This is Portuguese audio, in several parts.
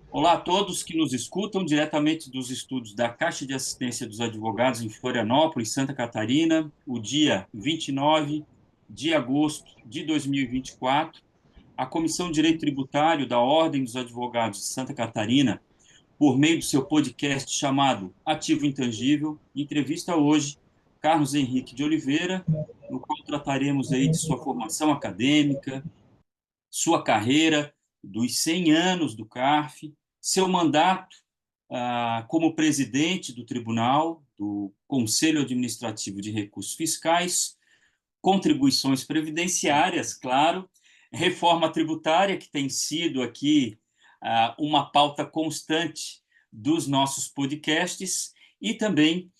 Olá a todos que nos escutam diretamente dos estúdios da Caixa de Assistência dos Advogados em Florianópolis, Santa Catarina, o dia 29 de agosto de 2024. A Comissão de Direito Tributário da Ordem dos Advogados de Santa Catarina, por meio do seu podcast chamado Ativo Intangível, entrevista hoje Carlos Henrique de Oliveira, no qual trataremos aí de sua formação acadêmica, sua carreira, dos 100 anos do CARF, seu mandato como presidente do Tribunal, do Conselho Administrativo de Recursos Fiscais, contribuições previdenciárias, claro, reforma tributária, que tem sido aqui uma pauta constante dos nossos podcasts, e também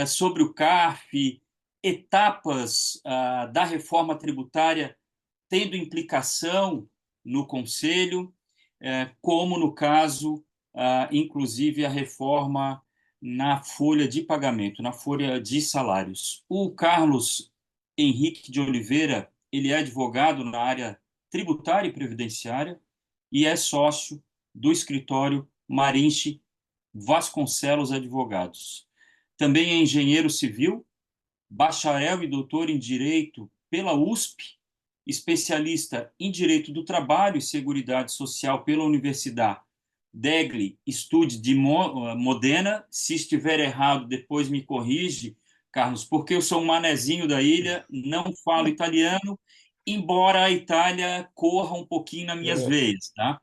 sobre o CARF, etapas da reforma tributária tendo implicação no Conselho, como no caso, inclusive, a reforma na folha de pagamento, na folha de salários. O Carlos Henrique de Oliveira, ele é advogado na área tributária e previdenciária e é sócio do escritório Marinche Vasconcelos Advogados. Também é engenheiro civil, bacharel e doutor em Direito pela USP, especialista em Direito do Trabalho e Seguridade Social pela Universidade Degli Studi di Modena. Se estiver errado, depois me corrige, Carlos, porque eu sou um manezinho da ilha, não falo italiano, embora a Itália corra um pouquinho nas minhas É, veias, tá?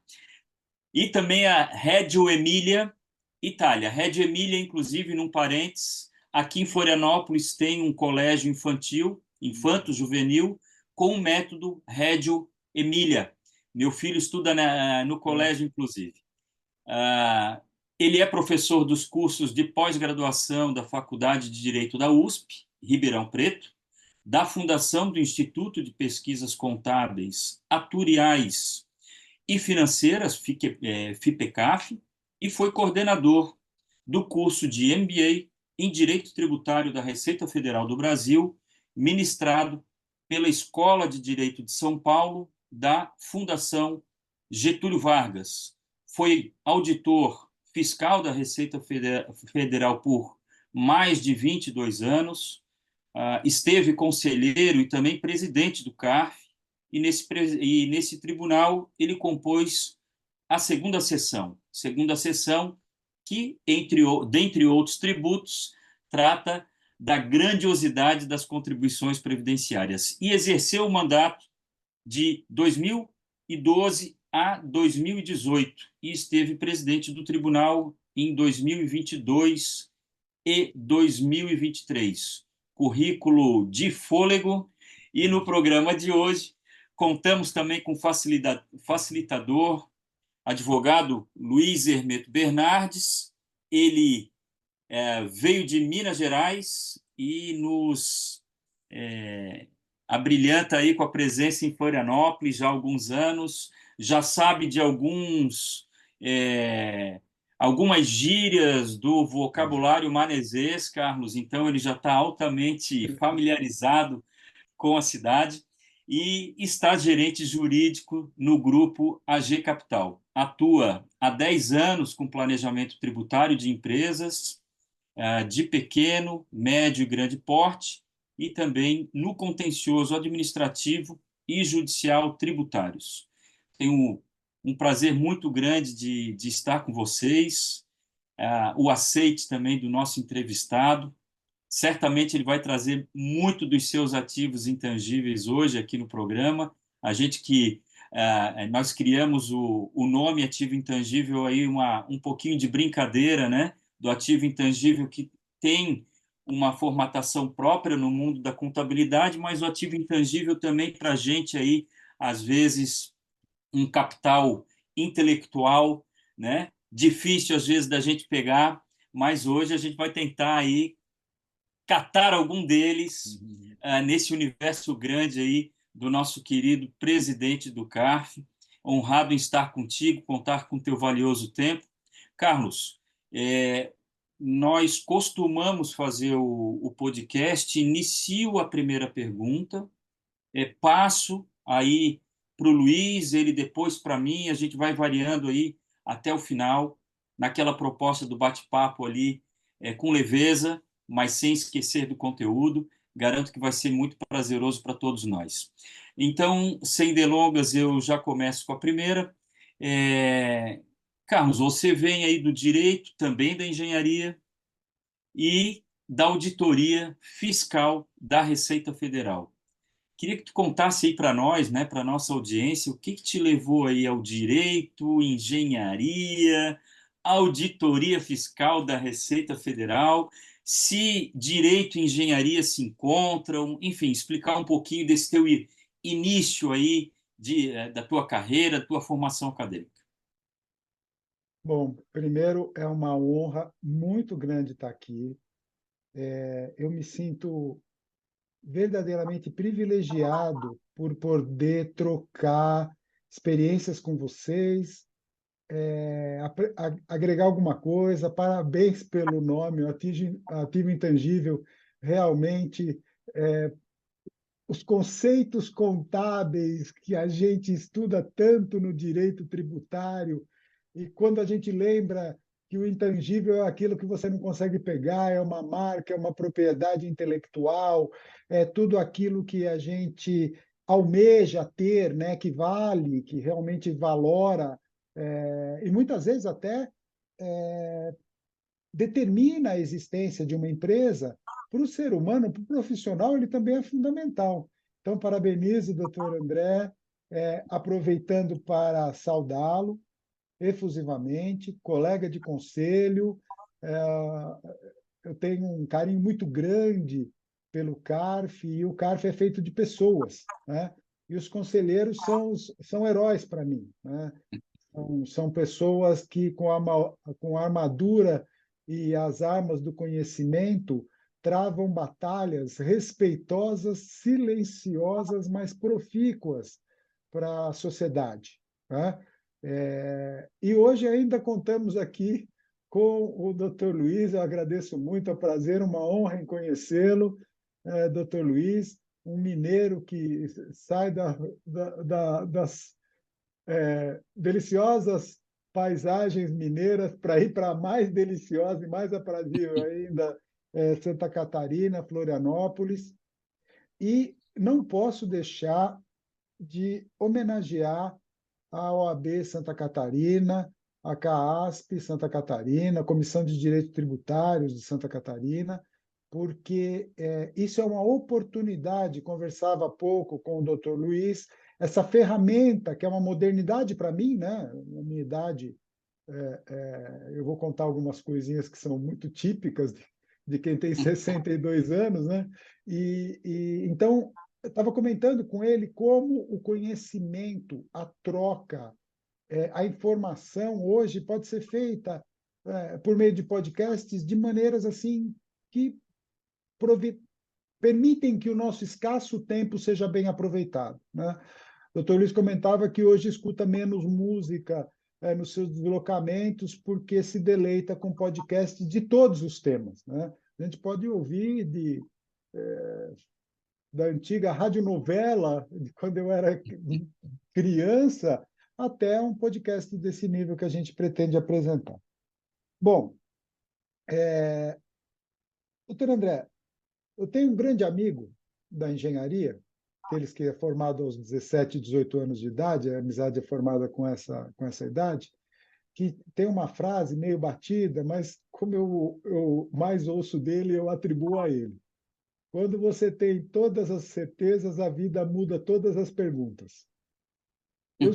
E também a Reggio Emília, Itália. Reggio Emília, inclusive, num parênteses, aqui em Florianópolis tem um colégio infantil, infanto-juvenil, com o método Reggio Emília. Meu filho estuda no é. colégio, inclusive. Ah, ele é professor dos cursos de pós-graduação da Faculdade de Direito da USP, Ribeirão Preto, da Fundação do Instituto de Pesquisas Contábeis, Atuariais e Financeiras, FIPECAF, e foi coordenador do curso de MBA em Direito Tributário da Receita Federal do Brasil, ministrado pela Escola de Direito de São Paulo, da Fundação Getúlio Vargas. Foi auditor fiscal da Receita Federal por mais de 22 anos, esteve conselheiro e também presidente do CARF, e nesse tribunal ele compôs a segunda sessão que, dentre outros tributos, trata da grandiosidade das contribuições previdenciárias, e exerceu o mandato de 2012 a 2018 e esteve presidente do tribunal em 2022 e 2023. Currículo de fôlego. E no programa de hoje contamos também com facilitador, advogado Luiz Hermeto Bernardes. Ele veio de Minas Gerais e nos é, abrilhanta aí com a presença em Florianópolis já há alguns anos, já sabe de é, algumas gírias do vocabulário manesês, Carlos, então ele já está altamente familiarizado com a cidade e está gerente jurídico no grupo AG Capital. Atua há 10 anos com planejamento tributário de empresas de pequeno, médio e grande porte, e também no contencioso administrativo e judicial tributários. Tenho um prazer muito grande de estar com vocês, o aceite também do nosso entrevistado. Certamente ele vai trazer muito dos seus ativos intangíveis hoje aqui no programa. A gente que nós criamos o nome ativo intangível aí um pouquinho de brincadeira, né? Do ativo intangível que tem uma formatação própria no mundo da contabilidade, mas o ativo intangível também para a gente aí às vezes um capital intelectual, né? Difícil às vezes da gente pegar, mas hoje a gente vai tentar aí catar algum deles nesse universo grande aí do nosso querido presidente do CARF. Honrado em estar contigo, contar com teu valioso tempo. Carlos, nós costumamos fazer o podcast, inicio a primeira pergunta, passo aí para o Luiz, ele depois para mim, a gente vai variando aí até o final, naquela proposta do bate-papo ali, com leveza, mas sem esquecer do conteúdo. Garanto que vai ser muito prazeroso para todos nós. Então, sem delongas, eu já começo com a primeira. Carlos, você vem aí do direito, também da engenharia e da auditoria fiscal da Receita Federal. Queria que tu contasse aí para nós, né, para nossa audiência, o que que te levou aí ao direito, engenharia, auditoria fiscal da Receita Federal, se direito e engenharia se encontram, enfim, explicar um pouquinho desse teu início aí da tua carreira, da tua formação acadêmica. Bom, primeiro é uma honra muito grande estar aqui. Eu me sinto verdadeiramente privilegiado por poder trocar experiências com vocês, agregar alguma coisa. Parabéns pelo nome, o Ativo Intangível. Realmente, os conceitos contábeis que a gente estuda tanto no direito tributário, e quando a gente lembra que o intangível é aquilo que você não consegue pegar, é uma marca, é uma propriedade intelectual, é tudo aquilo que a gente almeja ter, né, que vale, que realmente valora, e muitas vezes até determina a existência de uma empresa. Para o ser humano, para o profissional, ele também é fundamental. Então, parabenizo o doutor André, aproveitando para saudá-lo efusivamente, colega de conselho. É, eu tenho um carinho muito grande pelo CARF, e o CARF é feito de pessoas, né? E os conselheiros são heróis para mim, né? São pessoas que, com a armadura e as armas do conhecimento, travam batalhas respeitosas, silenciosas, mas profícuas para a sociedade, né? E hoje ainda contamos aqui com o Dr. Luiz. Eu agradeço muito, é um prazer, uma honra em conhecê-lo, Dr. Luiz, um mineiro que sai das deliciosas paisagens mineiras para ir para a mais deliciosa e mais aprazível ainda, Santa Catarina, Florianópolis. E não posso deixar de homenagear a OAB Santa Catarina, a CAASP Santa Catarina, a Comissão de Direitos Tributários de Santa Catarina, porque isso é uma oportunidade. Conversava há pouco com o Dr. Luiz, essa ferramenta que é uma modernidade para mim, né? Na minha idade, eu vou contar algumas coisinhas que são muito típicas de quem tem 62 anos, né? Então, eu estava comentando com ele como o conhecimento, a troca, a informação hoje pode ser feita por meio de podcasts de maneiras assim que permitem que o nosso escasso tempo seja bem aproveitado, né? O doutor Luiz comentava que hoje escuta menos música nos seus deslocamentos porque se deleita com podcasts de todos os temas, né? A gente pode ouvir da antiga radionovela, de quando eu era criança, até um podcast desse nível que a gente pretende apresentar. Bom, doutor André, eu tenho um grande amigo da engenharia, aqueles que é formado aos 17, 18 anos de idade, a amizade é formada com essa idade, que tem uma frase meio batida, mas como eu mais ouço dele, eu atribuo a ele. Quando você tem todas as certezas, a vida muda todas as perguntas. Eu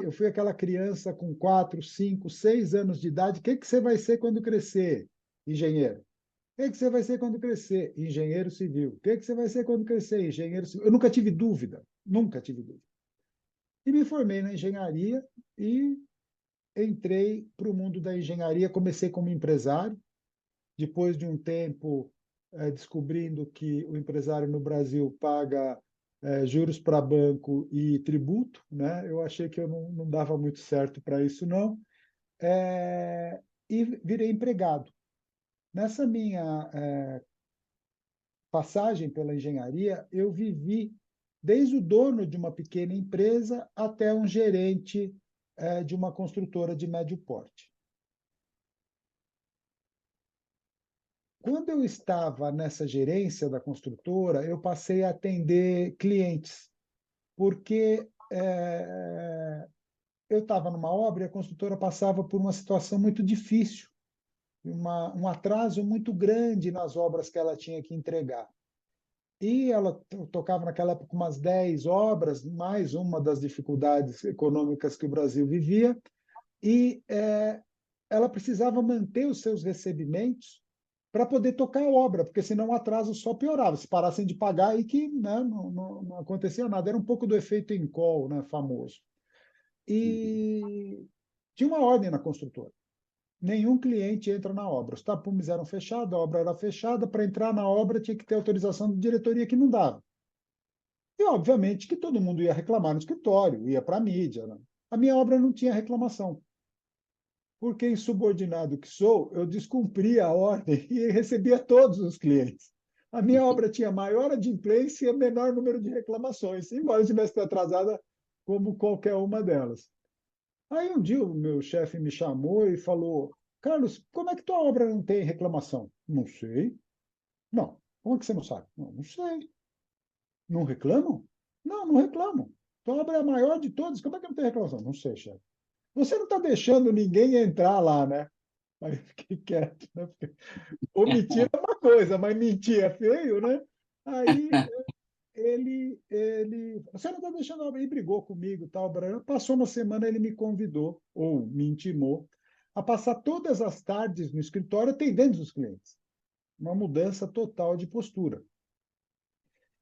eu fui aquela criança com 4, 5, 6 anos de idade. O que que você vai ser quando crescer? Engenheiro. O que que você vai ser quando crescer? Engenheiro civil. O que que você vai ser quando crescer? Engenheiro civil. Eu nunca tive dúvida, nunca tive dúvida. E me formei na engenharia e entrei para o mundo da engenharia. Comecei como empresário, depois de um tempo descobrindo que o empresário no Brasil paga juros para banco e tributo, né? Eu achei que eu não dava muito certo para isso, não. E virei empregado. Nessa minha passagem pela engenharia, eu vivi desde o dono de uma pequena empresa até um gerente de uma construtora de médio porte. Quando eu estava nessa gerência da construtora, eu passei a atender clientes, porque eu estava numa obra e a construtora passava por uma situação muito difícil, um atraso muito grande nas obras que ela tinha que entregar. E ela tocava naquela época umas 10 obras, mais uma das dificuldades econômicas que o Brasil vivia, e ela precisava manter os seus recebimentos para poder tocar a obra, porque senão o atraso só piorava. Se parassem de pagar, aí que, né, não acontecia nada. Era um pouco do efeito Incol, né, famoso. E tinha uma ordem na construtora. Nenhum cliente entra na obra. Os tapumes eram fechados, a obra era fechada. Para entrar na obra tinha que ter autorização da diretoria, que não dava. E, obviamente, que todo mundo ia reclamar no escritório, ia para a mídia. Né? A minha obra não tinha reclamação. Porque, insubordinado que sou, eu descumpria a ordem e recebia todos os clientes. A minha obra tinha maior adimplência e menor número de reclamações, embora estivesse atrasada como qualquer uma delas. Aí um dia o meu chefe me chamou e falou: Carlos, como é que tua obra não tem reclamação? Não sei. Não. Como é que você não sabe? Não, não sei. Não reclamam? Não, não reclamam. Tua obra é a maior de todas. Como é que não tem reclamação? Não sei, chefe. Você não está deixando ninguém entrar lá, né? Aí eu fiquei quieto, né? Porque omitir é uma coisa, mas mentir é feio, né? Aí você não está deixando a obra, e brigou comigo, tal, passou uma semana, ele me convidou, ou me intimou, a passar todas as tardes no escritório atendendo os clientes. Uma mudança total de postura.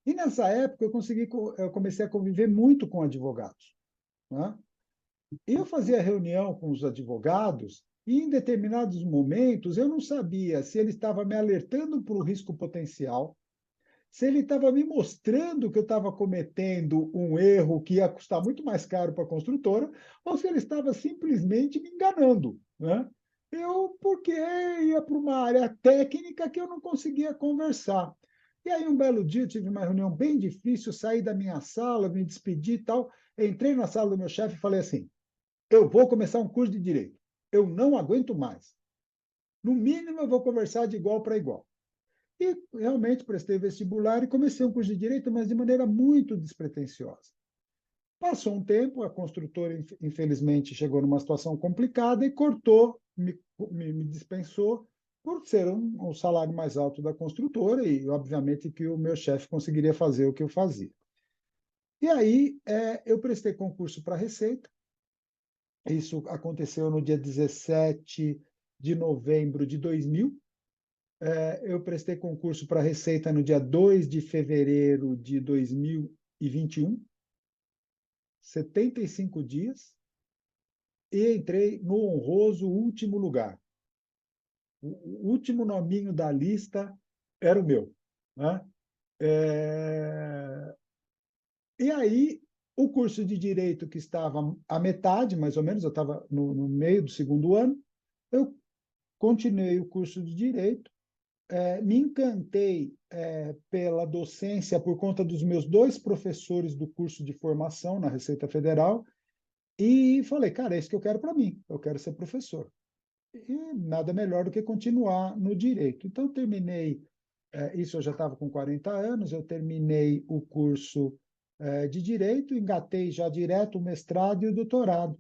E nessa época eu comecei a conviver muito com advogados. Né? E eu fazia reunião com os advogados e, em determinados momentos, eu não sabia se ele estava me alertando para o risco potencial, se ele estava me mostrando que eu estava cometendo um erro que ia custar muito mais caro para a construtora, ou se ele estava simplesmente me enganando. Né? Porque ia para uma área técnica que eu não conseguia conversar. E aí, um belo dia, eu tive uma reunião bem difícil, saí da minha sala, me despedi e tal, entrei na sala do meu chefe e falei assim: eu vou começar um curso de direito. Eu não aguento mais. No mínimo, eu vou conversar de igual para igual. E realmente prestei vestibular e comecei um curso de direito, mas de maneira muito despretensiosa. Passou um tempo, a construtora, infelizmente, chegou numa situação complicada e cortou, me dispensou, por ser um salário mais alto da construtora e, obviamente, que o meu chefe conseguiria fazer o que eu fazia. E aí, eu prestei concurso para a Receita. Isso aconteceu no dia 17 de novembro de 2000. Eu prestei concurso para a Receita no dia 2 de fevereiro de 2021, 75 dias, e entrei no honroso último lugar. O último nominho da lista era o meu. Né? E aí, o curso de Direito, que estava à metade, mais ou menos, eu estava no meio do segundo ano, eu continuei o curso de Direito. Me encantei pela docência por conta dos meus dois professores do curso de formação na Receita Federal e falei, cara, é isso que eu quero para mim, eu quero ser professor. E nada melhor do que continuar no direito. Então, terminei, isso eu já estava com 40 anos, eu terminei o curso de direito, engatei já direto o mestrado e o doutorado.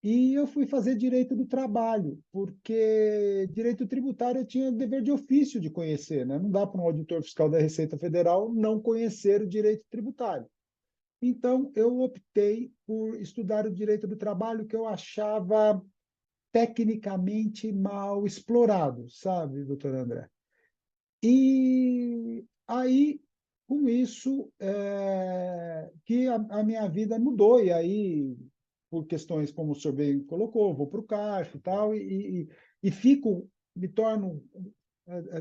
E eu fui fazer direito do trabalho, porque direito tributário eu tinha dever de ofício de conhecer, né? Não dá para um auditor fiscal da Receita Federal não conhecer o direito tributário. Então, eu optei por estudar o direito do trabalho, que eu achava tecnicamente mal explorado, sabe, doutor André? E aí, com isso, que a minha vida mudou. E aí, por questões como o senhor bem colocou, vou para o CARF e tal, e fico, me torno,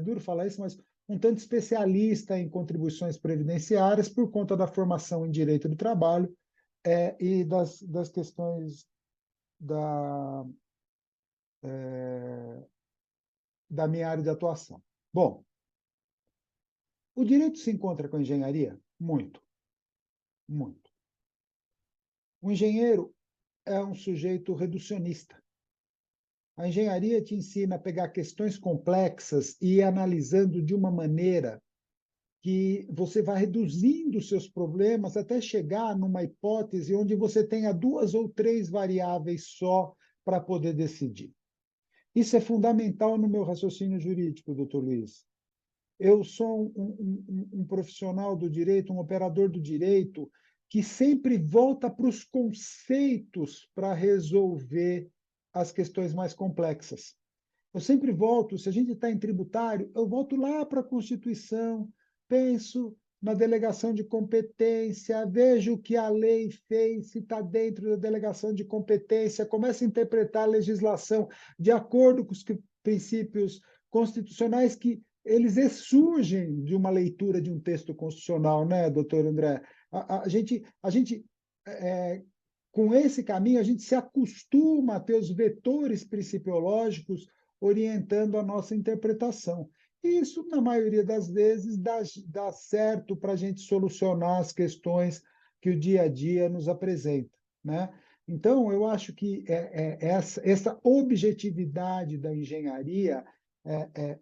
duro falar isso, mas um tanto especialista em contribuições previdenciárias por conta da formação em direito do trabalho e das questões da, da minha área de atuação. Bom, o direito se encontra com a engenharia? Muito, muito. O engenheiro é um sujeito reducionista. A engenharia te ensina a pegar questões complexas e ir analisando de uma maneira que você vai reduzindo os seus problemas até chegar numa hipótese onde você tenha duas ou três variáveis só para poder decidir. Isso é fundamental no meu raciocínio jurídico, doutor Luiz. Eu sou um profissional do direito, um operador do direito, que sempre volta para os conceitos para resolver as questões mais complexas. Eu sempre volto, se a gente está em tributário, eu volto lá para a Constituição, penso na delegação de competência, vejo o que a lei fez, se está dentro da delegação de competência, começo a interpretar a legislação de acordo com os princípios constitucionais que eles surgem de uma leitura de um texto constitucional, né, doutor André? A gente com esse caminho, a gente se acostuma a ter os vetores principiológicos orientando a nossa interpretação. E isso, na maioria das vezes, dá certo para a gente solucionar as questões que o dia a dia nos apresenta, né? Então, eu acho que essa objetividade da engenharia,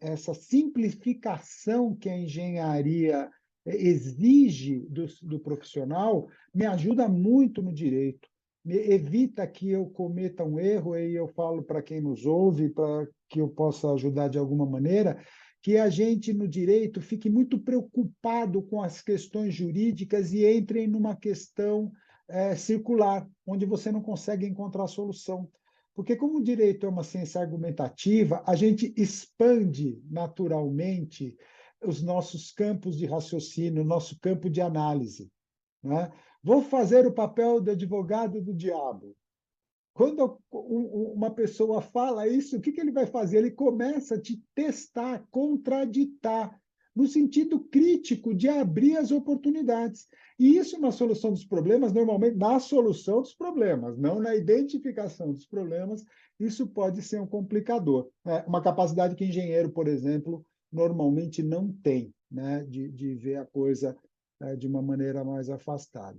essa simplificação que a engenharia exige do profissional, me ajuda muito no direito. Evita que eu cometa um erro, e eu falo para quem nos ouve, para que eu possa ajudar de alguma maneira, que a gente no direito fique muito preocupado com as questões jurídicas e entre numa questão circular, onde você não consegue encontrar solução. Porque, como o direito é uma ciência argumentativa, a gente expande naturalmente os nossos campos de raciocínio, o nosso campo de análise, né? Vou fazer o papel de advogado do diabo. Quando uma pessoa fala isso, o que ele vai fazer? Ele começa a te testar, contraditar, no sentido crítico de abrir as oportunidades. E isso na solução dos problemas, normalmente na solução dos problemas, não na identificação dos problemas, isso pode ser um complicador. Uma capacidade que engenheiro, por exemplo, normalmente não tem, né? De ver a coisa de uma maneira mais afastada.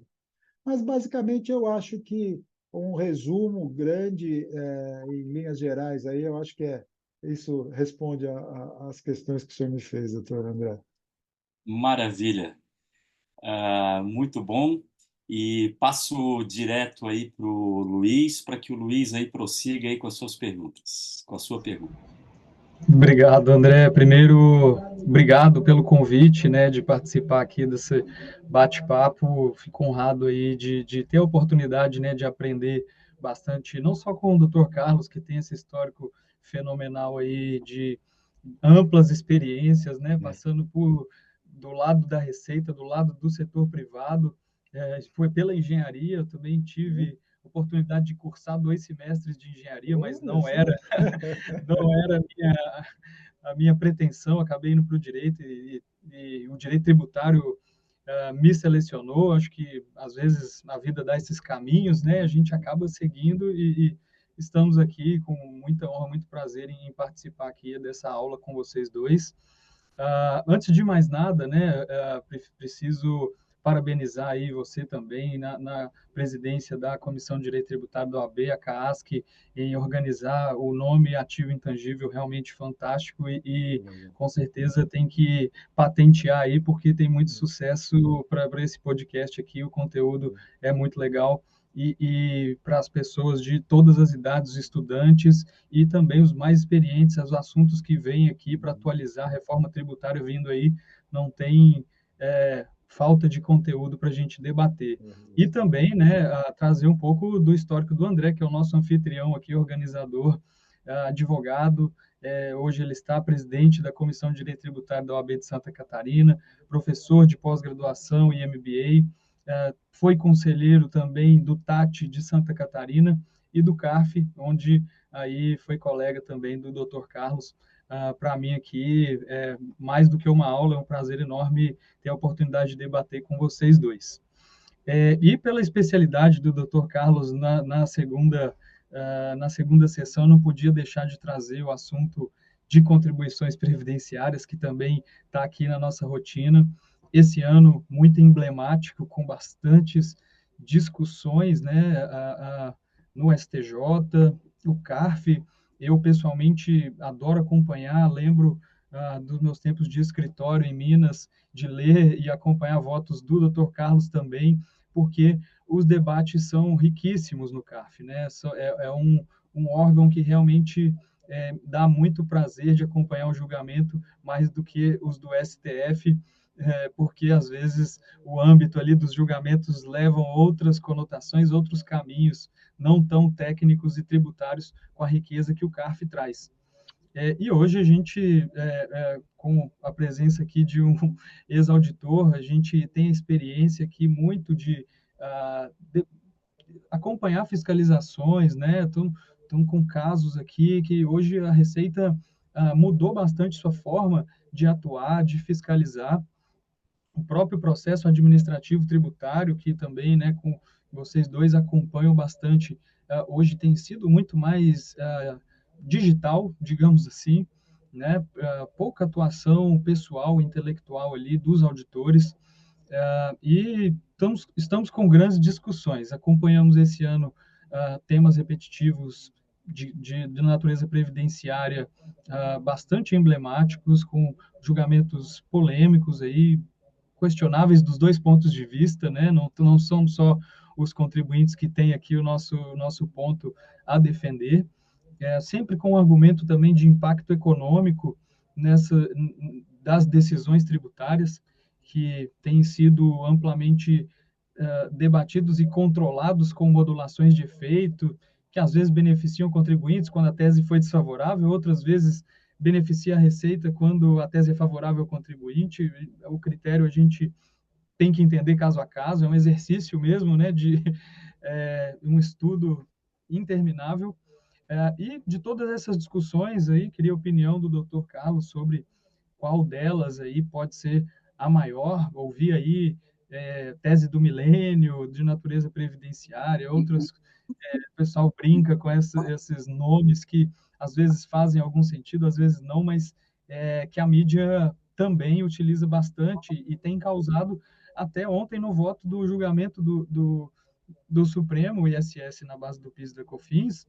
Mas, basicamente, eu acho que um resumo grande, em linhas gerais, aí eu acho que isso responde às questões que o senhor me fez, doutor André. Maravilha. Muito bom. E passo direto aí para o Luiz, para que o Luiz aí prossiga aí com as suas perguntas, com a sua pergunta. Obrigado, André. Primeiro, obrigado pelo convite, né, de participar aqui desse bate-papo. Fico honrado aí de ter a oportunidade, né, de aprender bastante, não só com o Dr. Carlos, que tem esse histórico fenomenal aí de amplas experiências, né, passando do lado da receita, do lado do setor privado, foi pela engenharia. Eu também tive oportunidade de cursar 2 semestres de engenharia, mas não era a minha pretensão. Acabei indo para o direito, e o direito tributário me selecionou. Acho que às vezes a vida dá esses caminhos, né? A gente acaba seguindo, e estamos aqui com muita honra, muito prazer em participar aqui dessa aula com vocês dois. Antes de mais nada, né, preciso parabenizar aí você também na presidência da Comissão de Direito Tributário da OAB, a CAASC, em organizar o nome Ativo Intangível, realmente fantástico, e com certeza tem que patentear aí, porque tem muito sucesso para esse podcast aqui, o conteúdo é muito legal. E para as pessoas de todas as idades, estudantes e também os mais experientes, os assuntos que vêm aqui para atualizar a reforma tributária vindo aí, não tem falta de conteúdo para a gente debater. E também, né, trazer um pouco do histórico do André, que é o nosso anfitrião aqui, organizador, advogado. Hoje ele está presidente da Comissão de Direito Tributário da OAB de Santa Catarina, professor de pós-graduação e MBA, foi conselheiro também do TAT de Santa Catarina e do CARF, onde aí foi colega também do Dr. Carlos. Para mim aqui, mais do que uma aula, é um prazer enorme ter a oportunidade de debater com vocês dois. E pela especialidade do Dr. Carlos na segunda sessão, não podia deixar de trazer o assunto de contribuições previdenciárias, que também está aqui na nossa rotina. Esse ano muito emblemático, com bastantes discussões, né, no STJ, o CARF. Eu, pessoalmente, adoro acompanhar, lembro dos meus tempos de escritório em Minas, de ler e acompanhar votos do Dr. Carlos também, porque os debates são riquíssimos no CARF, né? É um órgão que realmente dá muito prazer de acompanhar o julgamento, mais do que os do STF, porque às vezes o âmbito ali dos julgamentos levam outras conotações, outros caminhos, não tão técnicos e tributários com a riqueza que o CARF traz. E hoje a gente, com a presença aqui de um ex-auditor, a gente tem a experiência aqui muito de acompanhar fiscalizações, né? Estão com casos aqui que hoje a Receita mudou bastante sua forma de atuar, de fiscalizar. O próprio processo administrativo tributário, que também, né, com vocês dois acompanham bastante, hoje tem sido muito mais digital, digamos assim, né? Pouca atuação pessoal, intelectual ali dos auditores, e estamos com grandes discussões. Acompanhamos esse ano temas repetitivos de natureza previdenciária bastante emblemáticos, com julgamentos polêmicos aí, questionáveis dos dois pontos de vista, né? Não são só os contribuintes que têm aqui o nosso ponto a defender, sempre com um argumento também de impacto econômico das decisões tributárias, que têm sido amplamente debatidos e controlados com modulações de efeito, que às vezes beneficiam contribuintes quando a tese foi desfavorável, outras vezes beneficia a Receita quando a tese é favorável ao contribuinte. O critério a gente tem que entender caso a caso, é um exercício mesmo, né, de um estudo interminável. E de todas essas discussões aí, queria a opinião do Dr. Carlos sobre qual delas aí pode ser a maior. Ouvi aí tese do milênio, de natureza previdenciária, outras, o pessoal brinca com esses nomes que às vezes fazem algum sentido, às vezes não, mas que a mídia também utiliza bastante e tem causado, até ontem no voto do julgamento do Supremo, o ISS na base do PIS e da COFINS,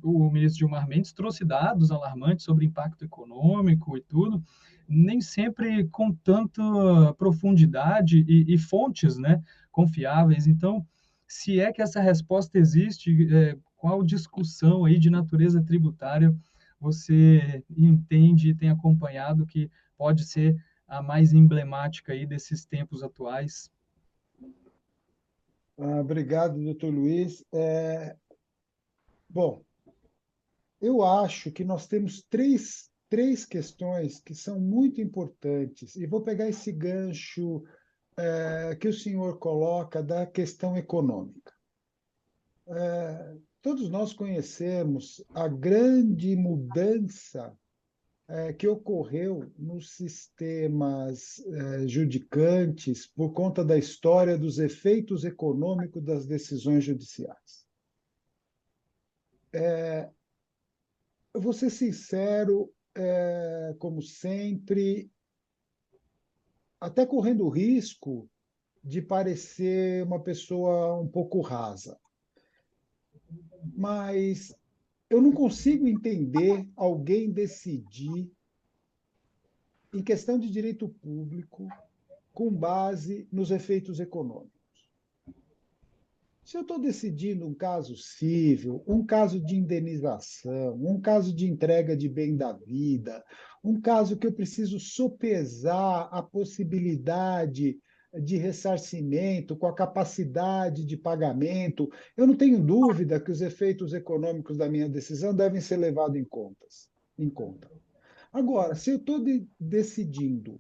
o ministro Gilmar Mendes trouxe dados alarmantes sobre impacto econômico e tudo, nem sempre com tanta profundidade e fontes, né, confiáveis. Então, se é que essa resposta existe, qual discussão aí de natureza tributária você entende e tem acompanhado que pode ser a mais emblemática aí desses tempos atuais? Obrigado, doutor Luiz. Bom, eu acho que nós temos três questões que são muito importantes, e vou pegar esse gancho que o senhor coloca da questão econômica. Todos nós conhecemos a grande mudança que ocorreu nos sistemas judicantes por conta da história dos efeitos econômicos das decisões judiciais. Eu vou ser sincero, como sempre, até correndo o risco de parecer uma pessoa um pouco rasa, mas eu não consigo entender alguém decidir em questão de direito público com base nos efeitos econômicos. Se eu estou decidindo um caso civil, um caso de indenização, um caso de entrega de bem da vida, um caso que eu preciso sopesar a possibilidade de ressarcimento com a capacidade de pagamento, eu não tenho dúvida que os efeitos econômicos da minha decisão devem ser levados em conta. Agora, se eu estou decidindo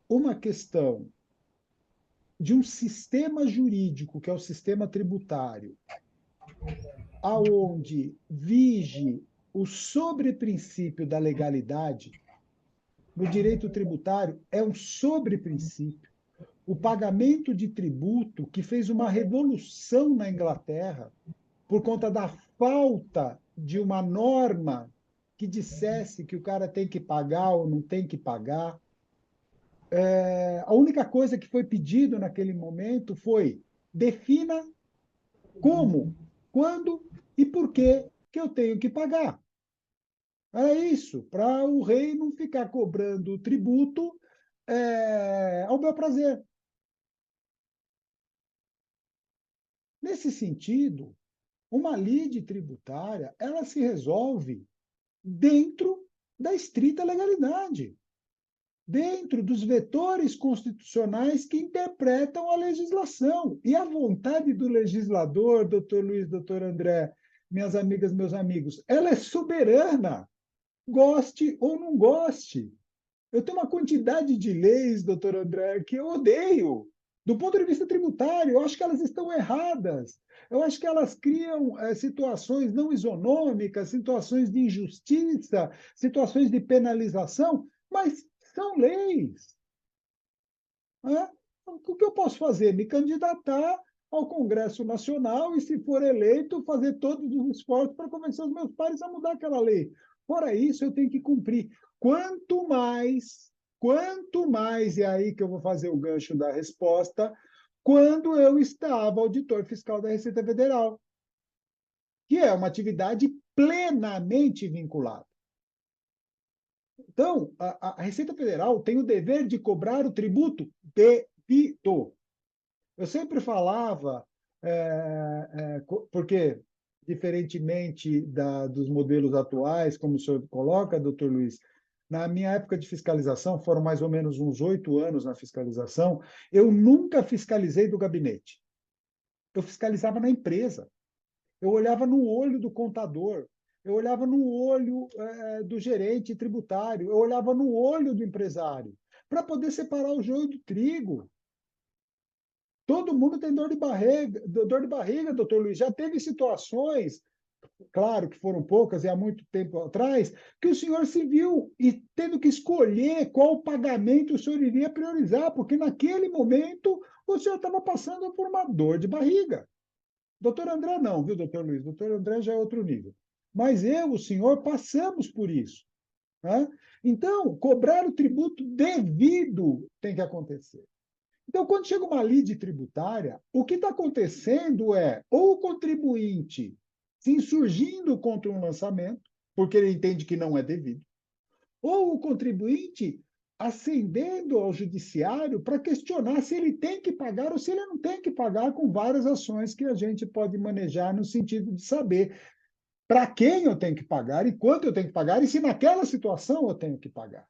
uma questão de um sistema jurídico, que é o sistema tributário, aonde vige o sobreprincípio da legalidade, no direito tributário é um sobreprincípio. O pagamento de tributo, que fez uma revolução na Inglaterra, por conta da falta de uma norma que dissesse que o cara tem que pagar ou não tem que pagar. A única coisa que foi pedido naquele momento foi defina como quando e por que eu tenho que pagar. É isso, para o rei não ficar cobrando tributo ao meu prazer. Nesse sentido, uma lide tributária ela se resolve dentro da estrita legalidade, dentro dos vetores constitucionais que interpretam a legislação. E a vontade do legislador, doutor Luiz, doutor André, minhas amigas, meus amigos, ela é soberana, goste ou não goste. Eu tenho uma quantidade de leis, doutor André, que eu odeio. Do ponto de vista tributário, eu acho que elas estão erradas. Eu acho que elas criam situações não isonômicas, situações de injustiça, situações de penalização, mas são leis. Né? O que eu posso fazer? Me candidatar ao Congresso Nacional e, se for eleito, fazer todos os esforços para convencer os meus pares a mudar aquela lei. Fora isso, eu tenho que cumprir. Quanto mais, e é aí que eu vou fazer o gancho da resposta, quando eu estava auditor fiscal da Receita Federal, que é uma atividade plenamente vinculada. Então, a Receita Federal tem o dever de cobrar o tributo devido. Eu sempre falava, porque, diferentemente dos modelos atuais, como o senhor coloca, doutor Luiz, na minha época de fiscalização, foram mais ou menos uns 8 anos na fiscalização, eu nunca fiscalizei do gabinete. Eu fiscalizava na empresa. Eu olhava no olho do contador, eu olhava no olho do gerente tributário, eu olhava no olho do empresário, para poder separar o joio do trigo. Todo mundo tem dor de barriga, doutor Luiz. Já teve situações, claro que foram poucas e há muito tempo atrás, que o senhor se viu e tendo que escolher qual pagamento o senhor iria priorizar, porque naquele momento o senhor estava passando por uma dor de barriga. Doutor André não, viu, doutor Luiz? Doutor André já é outro nível. Mas eu, o senhor, passamos por isso. Né? Então, cobrar o tributo devido tem que acontecer. Então, quando chega uma lide tributária, o que está acontecendo é ou o contribuinte se insurgindo contra um lançamento, porque ele entende que não é devido, ou o contribuinte ascendendo ao judiciário para questionar se ele tem que pagar ou se ele não tem que pagar, com várias ações que a gente pode manejar no sentido de saber para quem eu tenho que pagar e quanto eu tenho que pagar e se naquela situação eu tenho que pagar.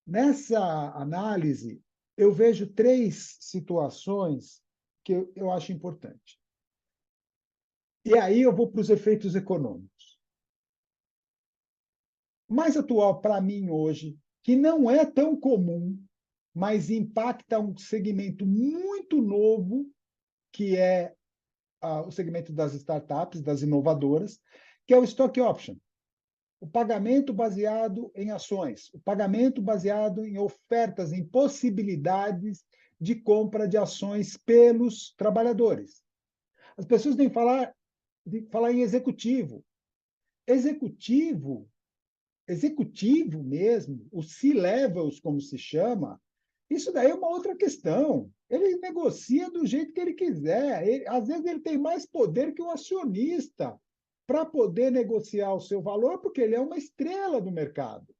Nessa análise, eu vejo 3 situações que eu acho importante. E aí eu vou para os efeitos econômicos. O mais atual para mim hoje, que não é tão comum, mas impacta um segmento muito novo, que é o segmento das startups, das inovadoras, que é o stock option. O pagamento baseado em ações, o pagamento baseado em ofertas, em possibilidades de compra de ações pelos trabalhadores. As pessoas têm que falar em executivo. Executivo, executivo mesmo, os C-levels, como se chama, isso daí é uma outra questão. Ele negocia do jeito que ele quiser. Às vezes ele tem mais poder que o acionista para poder negociar o seu valor, porque ele é uma estrela do mercado,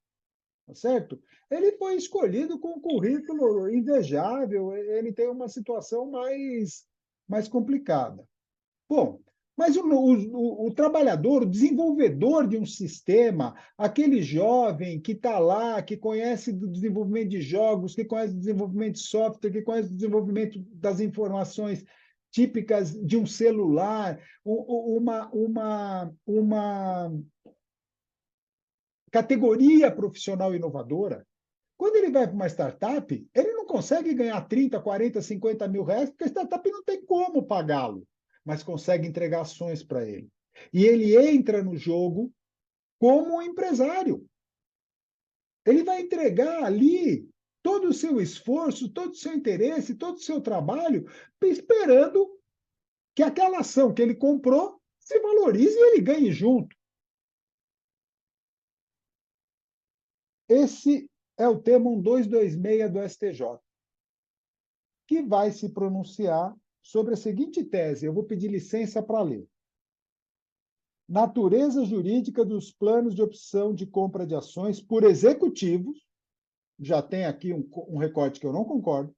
tá certo? Ele foi escolhido com um currículo invejável, ele tem uma situação mais complicada. Bom, mas o trabalhador, o desenvolvedor de um sistema, aquele jovem que está lá, que conhece do desenvolvimento de jogos, que conhece do desenvolvimento de software, que conhece do desenvolvimento das informações típicas de um celular, uma categoria profissional inovadora. Quando ele vai para uma startup, ele não consegue ganhar 30, 40, 50 mil reais, porque a startup não tem como pagá-lo, mas consegue entregar ações para ele. E ele entra no jogo como um empresário. Ele vai entregar ali todo o seu esforço, todo o seu interesse, todo o seu trabalho, esperando que aquela ação que ele comprou se valorize e ele ganhe junto. Esse é o tema 1226 do STJ, que vai se pronunciar sobre a seguinte tese, eu vou pedir licença para ler. Natureza jurídica dos planos de opção de compra de ações por executivos, já tem aqui um recorte que eu não concordo,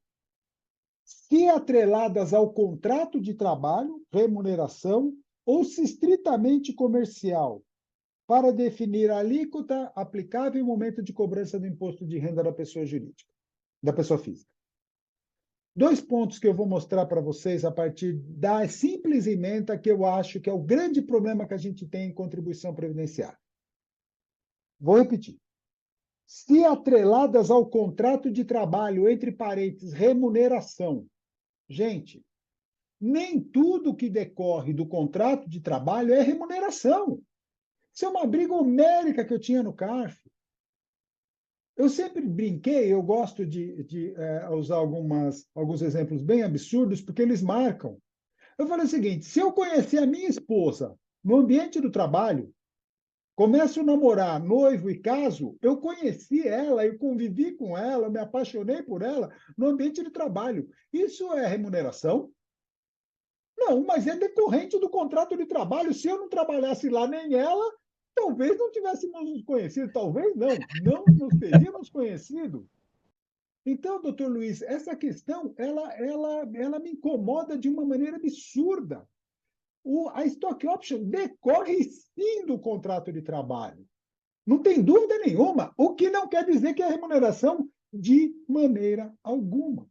se atreladas ao contrato de trabalho, remuneração, ou se estritamente comercial, para definir a alíquota aplicável em momento de cobrança do imposto de renda da pessoa jurídica, da pessoa física. 2 pontos que eu vou mostrar para vocês a partir da simples emenda que eu acho que é o grande problema que a gente tem em contribuição previdenciária. Vou repetir. Se atreladas ao contrato de trabalho, entre parênteses, remuneração. Gente, nem tudo que decorre do contrato de trabalho é remuneração. Isso é uma briga homérica que eu tinha no CARF. Eu sempre brinquei, eu gosto de usar alguns exemplos bem absurdos, porque eles marcam. Eu falei o seguinte, se eu conhecer a minha esposa no ambiente do trabalho, começo a namorar, noivo e caso, eu conheci ela, eu convivi com ela, me apaixonei por ela no ambiente de trabalho. Isso é remuneração? Não, mas é decorrente do contrato de trabalho. Se eu não trabalhasse lá nem ela, talvez não tivéssemos nos conhecido, talvez não nos teríamos conhecido. Então, doutor Luiz, essa questão ela me incomoda de uma maneira absurda. A stock option decorre sim do contrato de trabalho. Não tem dúvida nenhuma, o que não quer dizer que é remuneração de maneira alguma.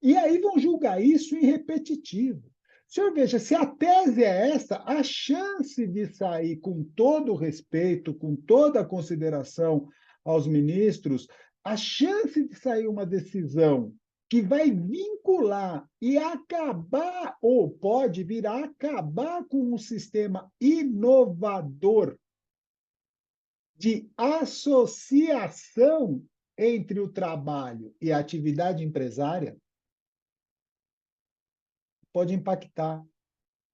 E aí vão julgar isso em repetitivo. O senhor veja, se a tese é essa, a chance de sair com todo o respeito, com toda a consideração aos ministros, a chance de sair uma decisão que vai vincular e acabar, ou pode vir a acabar com um sistema inovador de associação entre o trabalho e a atividade empresária, pode impactar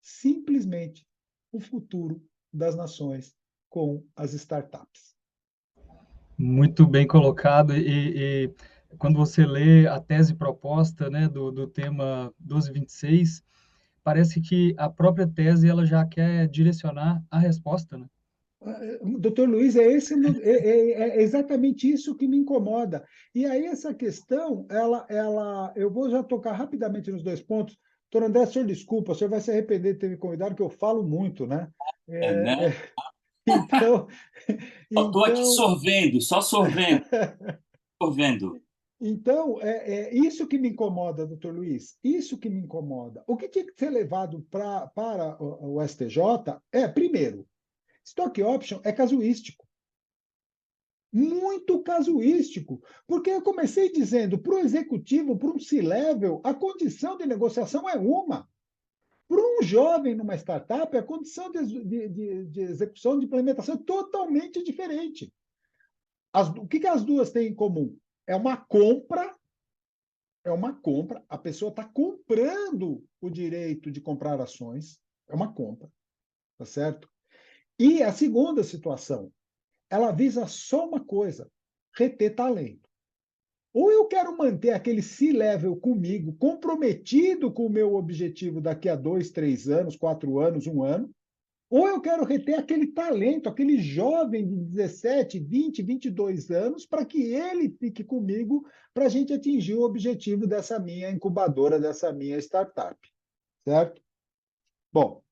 simplesmente o futuro das nações com as startups. Muito bem colocado. E quando você lê a tese proposta, né, do tema 1226, parece que a própria tese ela já quer direcionar a resposta, né? Doutor Luiz, é exatamente isso que me incomoda. E aí essa questão, eu vou já tocar rapidamente nos 2 pontos. Doutor André, o senhor desculpa, o senhor vai se arrepender de ter me convidado, que eu falo muito, né? Né? Então, Estou aqui então, sorvendo, só sorvendo, sorvendo. então isso que me incomoda, doutor Luiz, isso que me incomoda. O que tinha que ser levado para o STJ primeiro, stock option é casuístico. Muito casuístico, porque eu comecei dizendo para o executivo, para um C-level, a condição de negociação é uma. Para um jovem numa startup, a condição de execução, de implementação é totalmente diferente. O que as duas têm em comum? É uma compra, a pessoa está comprando o direito de comprar ações, é uma compra, tá certo? E a segunda situação, ela visa só uma coisa, reter talento. Ou eu quero manter aquele C-level comigo, comprometido com o meu objetivo daqui a 2, 3 anos, 4 anos, 1 ano, ou eu quero reter aquele talento, aquele jovem de 17, 20, 22 anos, para que ele fique comigo, para a gente atingir o objetivo dessa minha incubadora, dessa minha startup. Certo? Bom,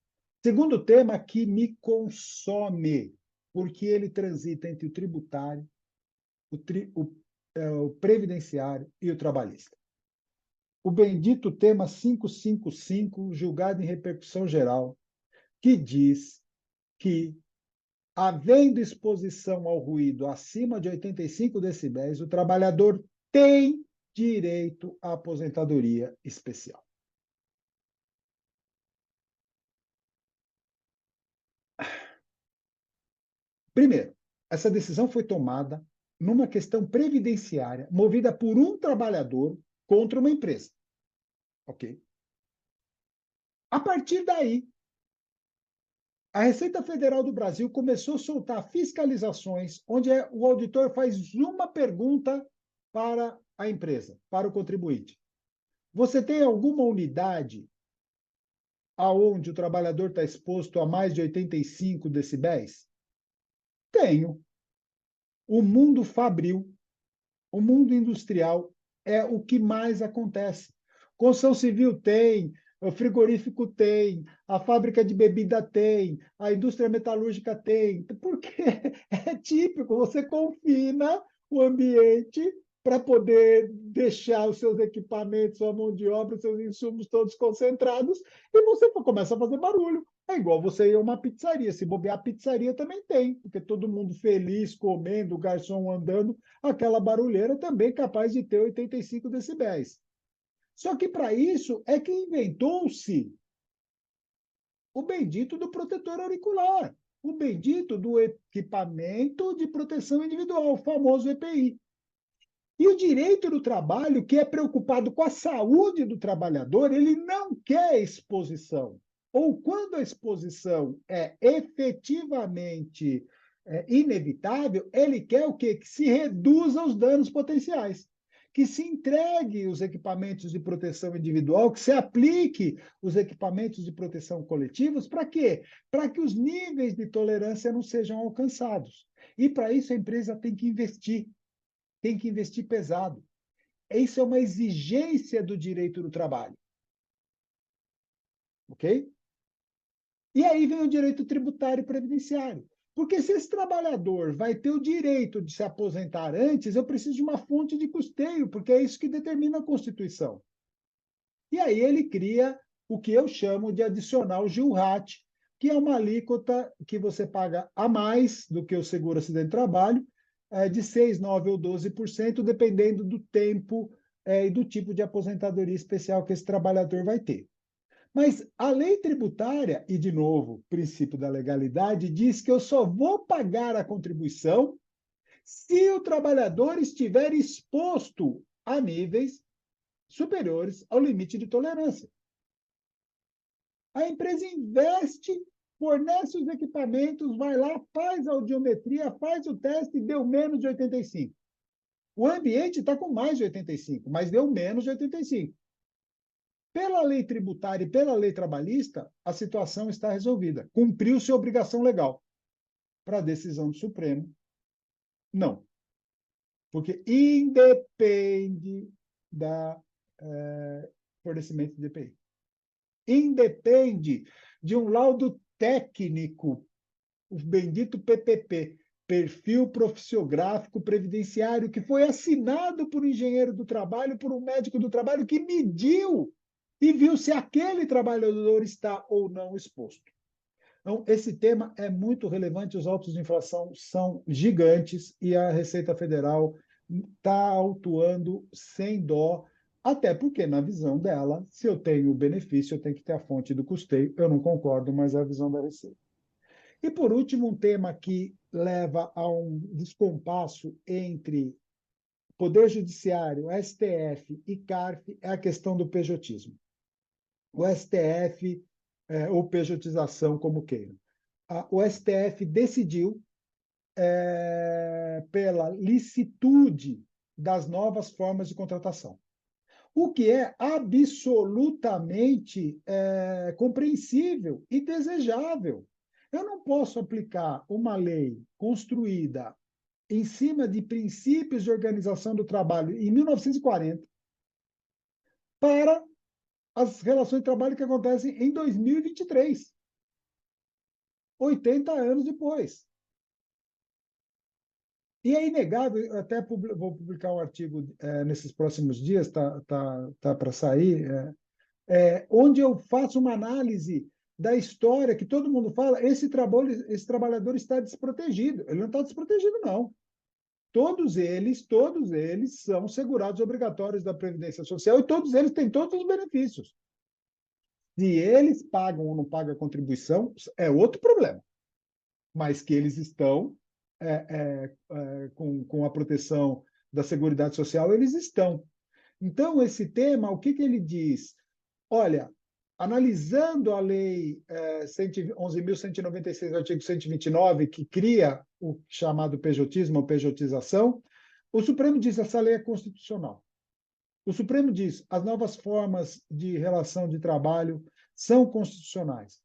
segundo tema que me consome, porque ele transita entre o tributário, o previdenciário e o trabalhista. O bendito tema 555, julgado em repercussão geral, que diz que, havendo exposição ao ruído acima de 85 decibéis, o trabalhador tem direito à aposentadoria especial. Primeiro, essa decisão foi tomada numa questão previdenciária movida por um trabalhador contra uma empresa. Ok? A partir daí, a Receita Federal do Brasil começou a soltar fiscalizações onde o auditor faz uma pergunta para a empresa, para o contribuinte. Você tem alguma unidade aonde o trabalhador está exposto a mais de 85 decibéis? Tenho. O mundo fabril, o mundo industrial é o que mais acontece. Construção civil tem, o frigorífico tem, a fábrica de bebida tem, a indústria metalúrgica tem, porque é típico, você confina o ambiente para poder deixar os seus equipamentos, sua mão de obra, os seus insumos todos concentrados, e você começa a fazer barulho. É igual você ir a uma pizzaria. Se bobear, a pizzaria também tem, porque todo mundo feliz, comendo, o garçom andando, aquela barulheira também capaz de ter 85 decibéis. Só que para isso é que inventou-se o bendito do protetor auricular, o bendito do equipamento de proteção individual, o famoso EPI. E o direito do trabalho, que é preocupado com a saúde do trabalhador, ele não quer exposição. Ou quando a exposição é efetivamente inevitável, ele quer o quê? Que se reduza os danos potenciais, que se entregue os equipamentos de proteção individual, que se aplique os equipamentos de proteção coletivos, para quê? Para que os níveis de tolerância não sejam alcançados. E para isso a empresa tem que investir pesado. Isso é uma exigência do direito do trabalho. Ok? E aí vem o direito tributário e previdenciário. Porque se esse trabalhador vai ter o direito de se aposentar antes, eu preciso de uma fonte de custeio, porque é isso que determina a Constituição. E aí ele cria o que eu chamo de adicional GILRAT, que é uma alíquota que você paga a mais do que o seguro-acidente de trabalho, de 6%, 9% ou 12%, dependendo do tempo e do tipo de aposentadoria especial que esse trabalhador vai ter. Mas a lei tributária, e de novo, o princípio da legalidade, diz que eu só vou pagar a contribuição se o trabalhador estiver exposto a níveis superiores ao limite de tolerância. A empresa investe, fornece os equipamentos, vai lá, faz a audiometria, faz o teste e deu menos de 85. O ambiente está com mais de 85, mas deu menos de 85. Pela lei tributária e pela lei trabalhista, a situação está resolvida. Cumpriu-se a obrigação legal. Para a decisão do Supremo, não. Porque independe da fornecimento de EPI. Independe de um laudo técnico, o bendito PPP, perfil profissiográfico previdenciário, que foi assinado por um engenheiro do trabalho, por um médico do trabalho, que mediu e viu se aquele trabalhador está ou não exposto. Então, esse tema é muito relevante, os autos de infração são gigantes e a Receita Federal está autuando sem dó, até porque, na visão dela, se eu tenho o benefício, eu tenho que ter a fonte do custeio. Eu não concordo, mas é a visão da Receita. E, por último, um tema que leva a um descompasso entre Poder Judiciário, STF e CARF é a questão do pejotismo. O STF, ou pejotização, como queiram. O STF decidiu pela licitude das novas formas de contratação, o que é absolutamente compreensível e desejável. Eu não posso aplicar uma lei construída em cima de princípios de organização do trabalho em 1940 para as relações de trabalho que acontecem em 2023, 80 anos depois. E é inegável, até vou publicar um artigo nesses próximos dias, tá para sair, onde eu faço uma análise da história que todo mundo fala, esse trabalhador está desprotegido. Ele não está desprotegido, não. Todos eles são segurados obrigatórios da Previdência Social e todos eles têm todos os benefícios. Se eles pagam ou não pagam a contribuição, é outro problema. Mas que eles estão com a proteção da Seguridade Social, eles estão. Então, esse tema, o que ele diz? Olha, analisando a Lei 11.196, artigo 129, que cria o chamado pejotismo ou pejotização, o Supremo diz que essa lei é constitucional. O Supremo diz: as novas formas de relação de trabalho são constitucionais,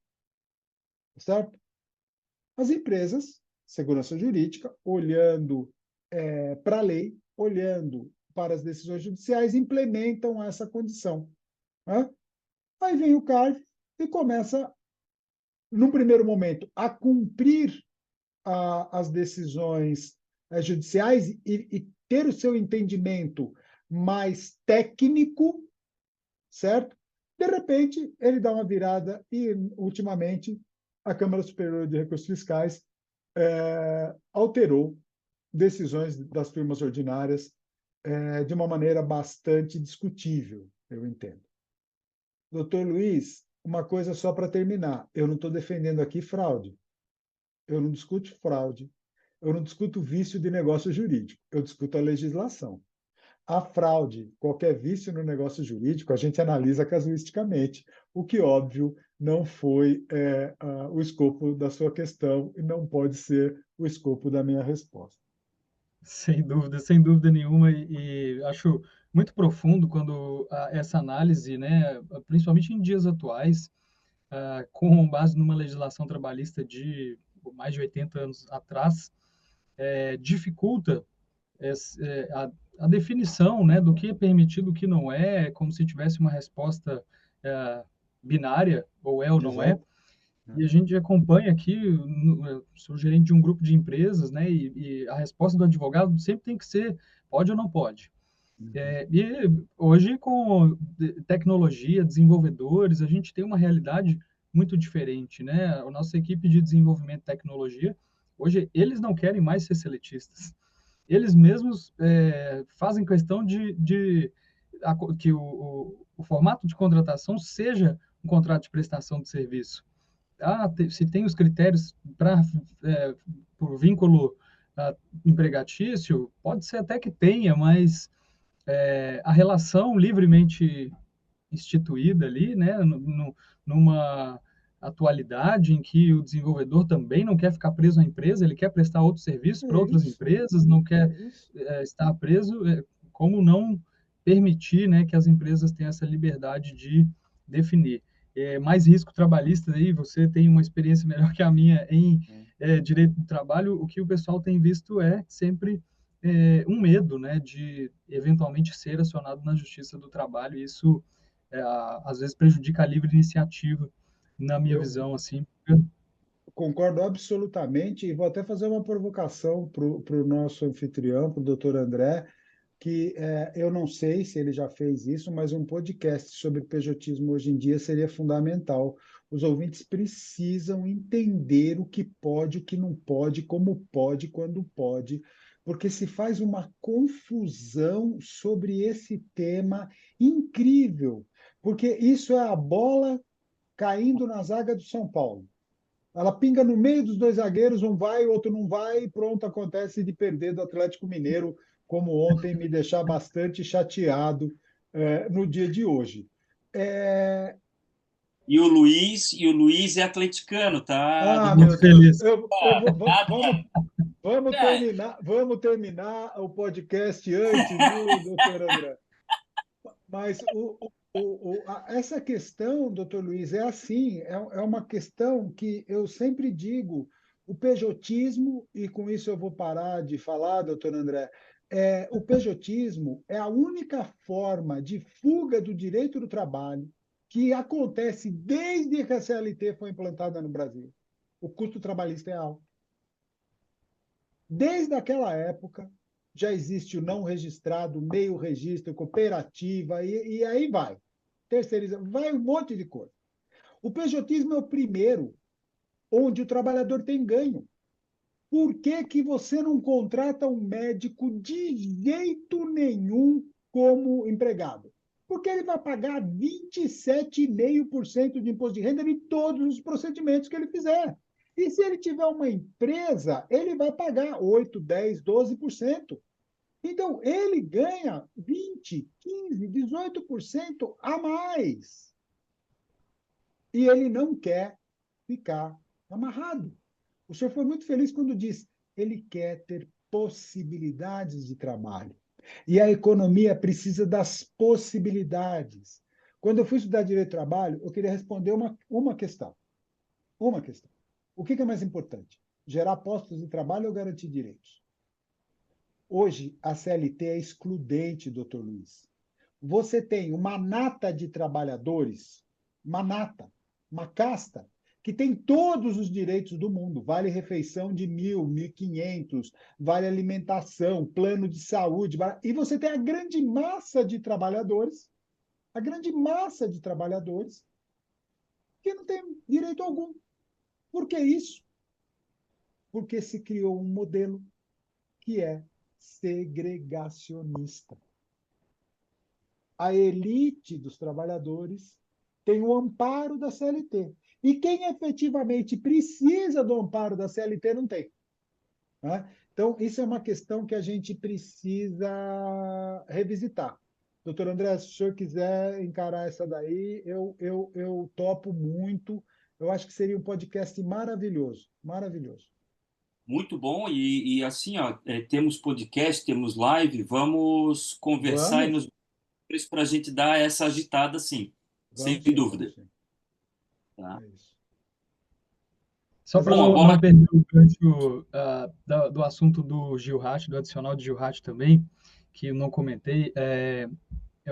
certo? As empresas, segurança jurídica, olhando para a lei, olhando para as decisões judiciais, implementam essa condição. Né? Aí vem o CARF e começa, num primeiro momento, a cumprir as decisões judiciais e ter o seu entendimento mais técnico, certo? De repente, ele dá uma virada e, ultimamente, a Câmara Superior de Recursos Fiscais alterou decisões das turmas ordinárias de uma maneira bastante discutível, eu entendo. Doutor Luiz, uma coisa só para terminar. Eu não estou defendendo aqui fraude. Eu não discuto fraude. Eu não discuto vício de negócio jurídico. Eu discuto a legislação. A fraude, qualquer vício no negócio jurídico, a gente analisa casuisticamente, o que, óbvio, não foi o escopo da sua questão e não pode ser o escopo da minha resposta. Sem dúvida nenhuma, e acho muito profundo quando essa análise, né, principalmente em dias atuais, com base numa legislação trabalhista de mais de 80 anos atrás, dificulta a definição, né, do que é permitido, o que não é, como se tivesse uma resposta binária, ou é ou não é. Exato. E a gente acompanha aqui, eu sou gerente de um grupo de empresas, né, e a resposta do advogado sempre tem que ser pode ou não pode. E hoje, com tecnologia, desenvolvedores, a gente tem uma realidade muito diferente, né? A nossa equipe de desenvolvimento de tecnologia, hoje, eles não querem mais ser seletistas. Eles mesmos fazem questão que o formato de contratação seja um contrato de prestação de serviço. Se tem os critérios por vínculo empregatício, pode ser até que tenha, mas a relação livremente instituída ali, né, numa atualidade em que o desenvolvedor também não quer ficar preso à empresa, ele quer prestar outros serviços para É outras isso, empresas, não é quer isso. estar preso, como não permitir, né, que as empresas tenham essa liberdade de definir. Mais risco trabalhista aí, você tem uma experiência melhor que a minha em direito do trabalho, o que o pessoal tem visto é sempre um medo, né, de eventualmente ser acionado na Justiça do Trabalho, e isso às vezes prejudica a livre iniciativa, na minha Eu visão, assim. concordo absolutamente e vou até fazer uma provocação para o nosso anfitrião, para o doutor André, que eu não sei se ele já fez isso, mas um podcast sobre pejotismo hoje em dia seria fundamental. Os ouvintes precisam entender o que pode, o que não pode, como pode, quando pode, porque se faz uma confusão sobre esse tema incrível, porque isso é a bola caindo na zaga do São Paulo. Ela pinga no meio dos dois zagueiros, um vai, o outro não vai, e pronto, acontece de perder do Atlético Mineiro, como ontem, me deixar bastante chateado no dia de hoje. É... E o Luiz é atleticano, tá, Ah, doutor? Muito meu Deus, feliz. vamos terminar o podcast antes, viu, doutor André? Mas essa questão, doutor Luiz, é assim, é uma questão que eu sempre digo, o pejotismo, e com isso eu vou parar de falar, doutor André, o pejotismo é a única forma de fuga do direito do trabalho que acontece desde que a CLT foi implantada no Brasil. O custo trabalhista é alto. Desde aquela época, já existe o não registrado, meio registro, cooperativa, e aí vai. Terceiriza, vai um monte de coisa. O pejotismo é o primeiro, onde o trabalhador tem ganho. Por que, que você não contrata um médico de jeito nenhum como empregado? Porque ele vai pagar 27,5% de imposto de renda em todos os procedimentos que ele fizer. E se ele tiver uma empresa, ele vai pagar 8, 10, 12%. Então, ele ganha 20, 15, 18% a mais. E ele não quer ficar amarrado. O senhor foi muito feliz quando disse ele quer ter possibilidades de trabalho. E a economia precisa das possibilidades. Quando eu fui estudar direito do trabalho, eu queria responder uma questão. Uma questão. O que é mais importante? Gerar postos de trabalho ou garantir direitos? Hoje, a CLT é excludente, doutor Luiz. Você tem uma nata de trabalhadores, uma nata, uma casta, que tem todos os direitos do mundo. Vale refeição de 1.000, 1.500, vale alimentação, plano de saúde. E você tem a grande massa de trabalhadores que não tem direito algum. Por que isso? Porque se criou um modelo que é segregacionista. A elite dos trabalhadores tem o amparo da CLT. E quem efetivamente precisa do amparo da CLT não tem. Né? Então, isso é uma questão que a gente precisa revisitar. Doutor André, se o senhor quiser encarar essa daí, eu topo muito. Eu acho que seria um podcast maravilhoso, maravilhoso. Muito bom, e assim, ó, temos podcast, temos live, vamos conversar e Vamos, nos para a gente dar essa agitada, sim, sem vamos sim, dúvida. vamos sim. Tá? É isso. Só Mas para Bom, a não bola. perder o gancho do assunto do Gil Hatch, do adicional de Gil Hatch também, que eu não comentei, é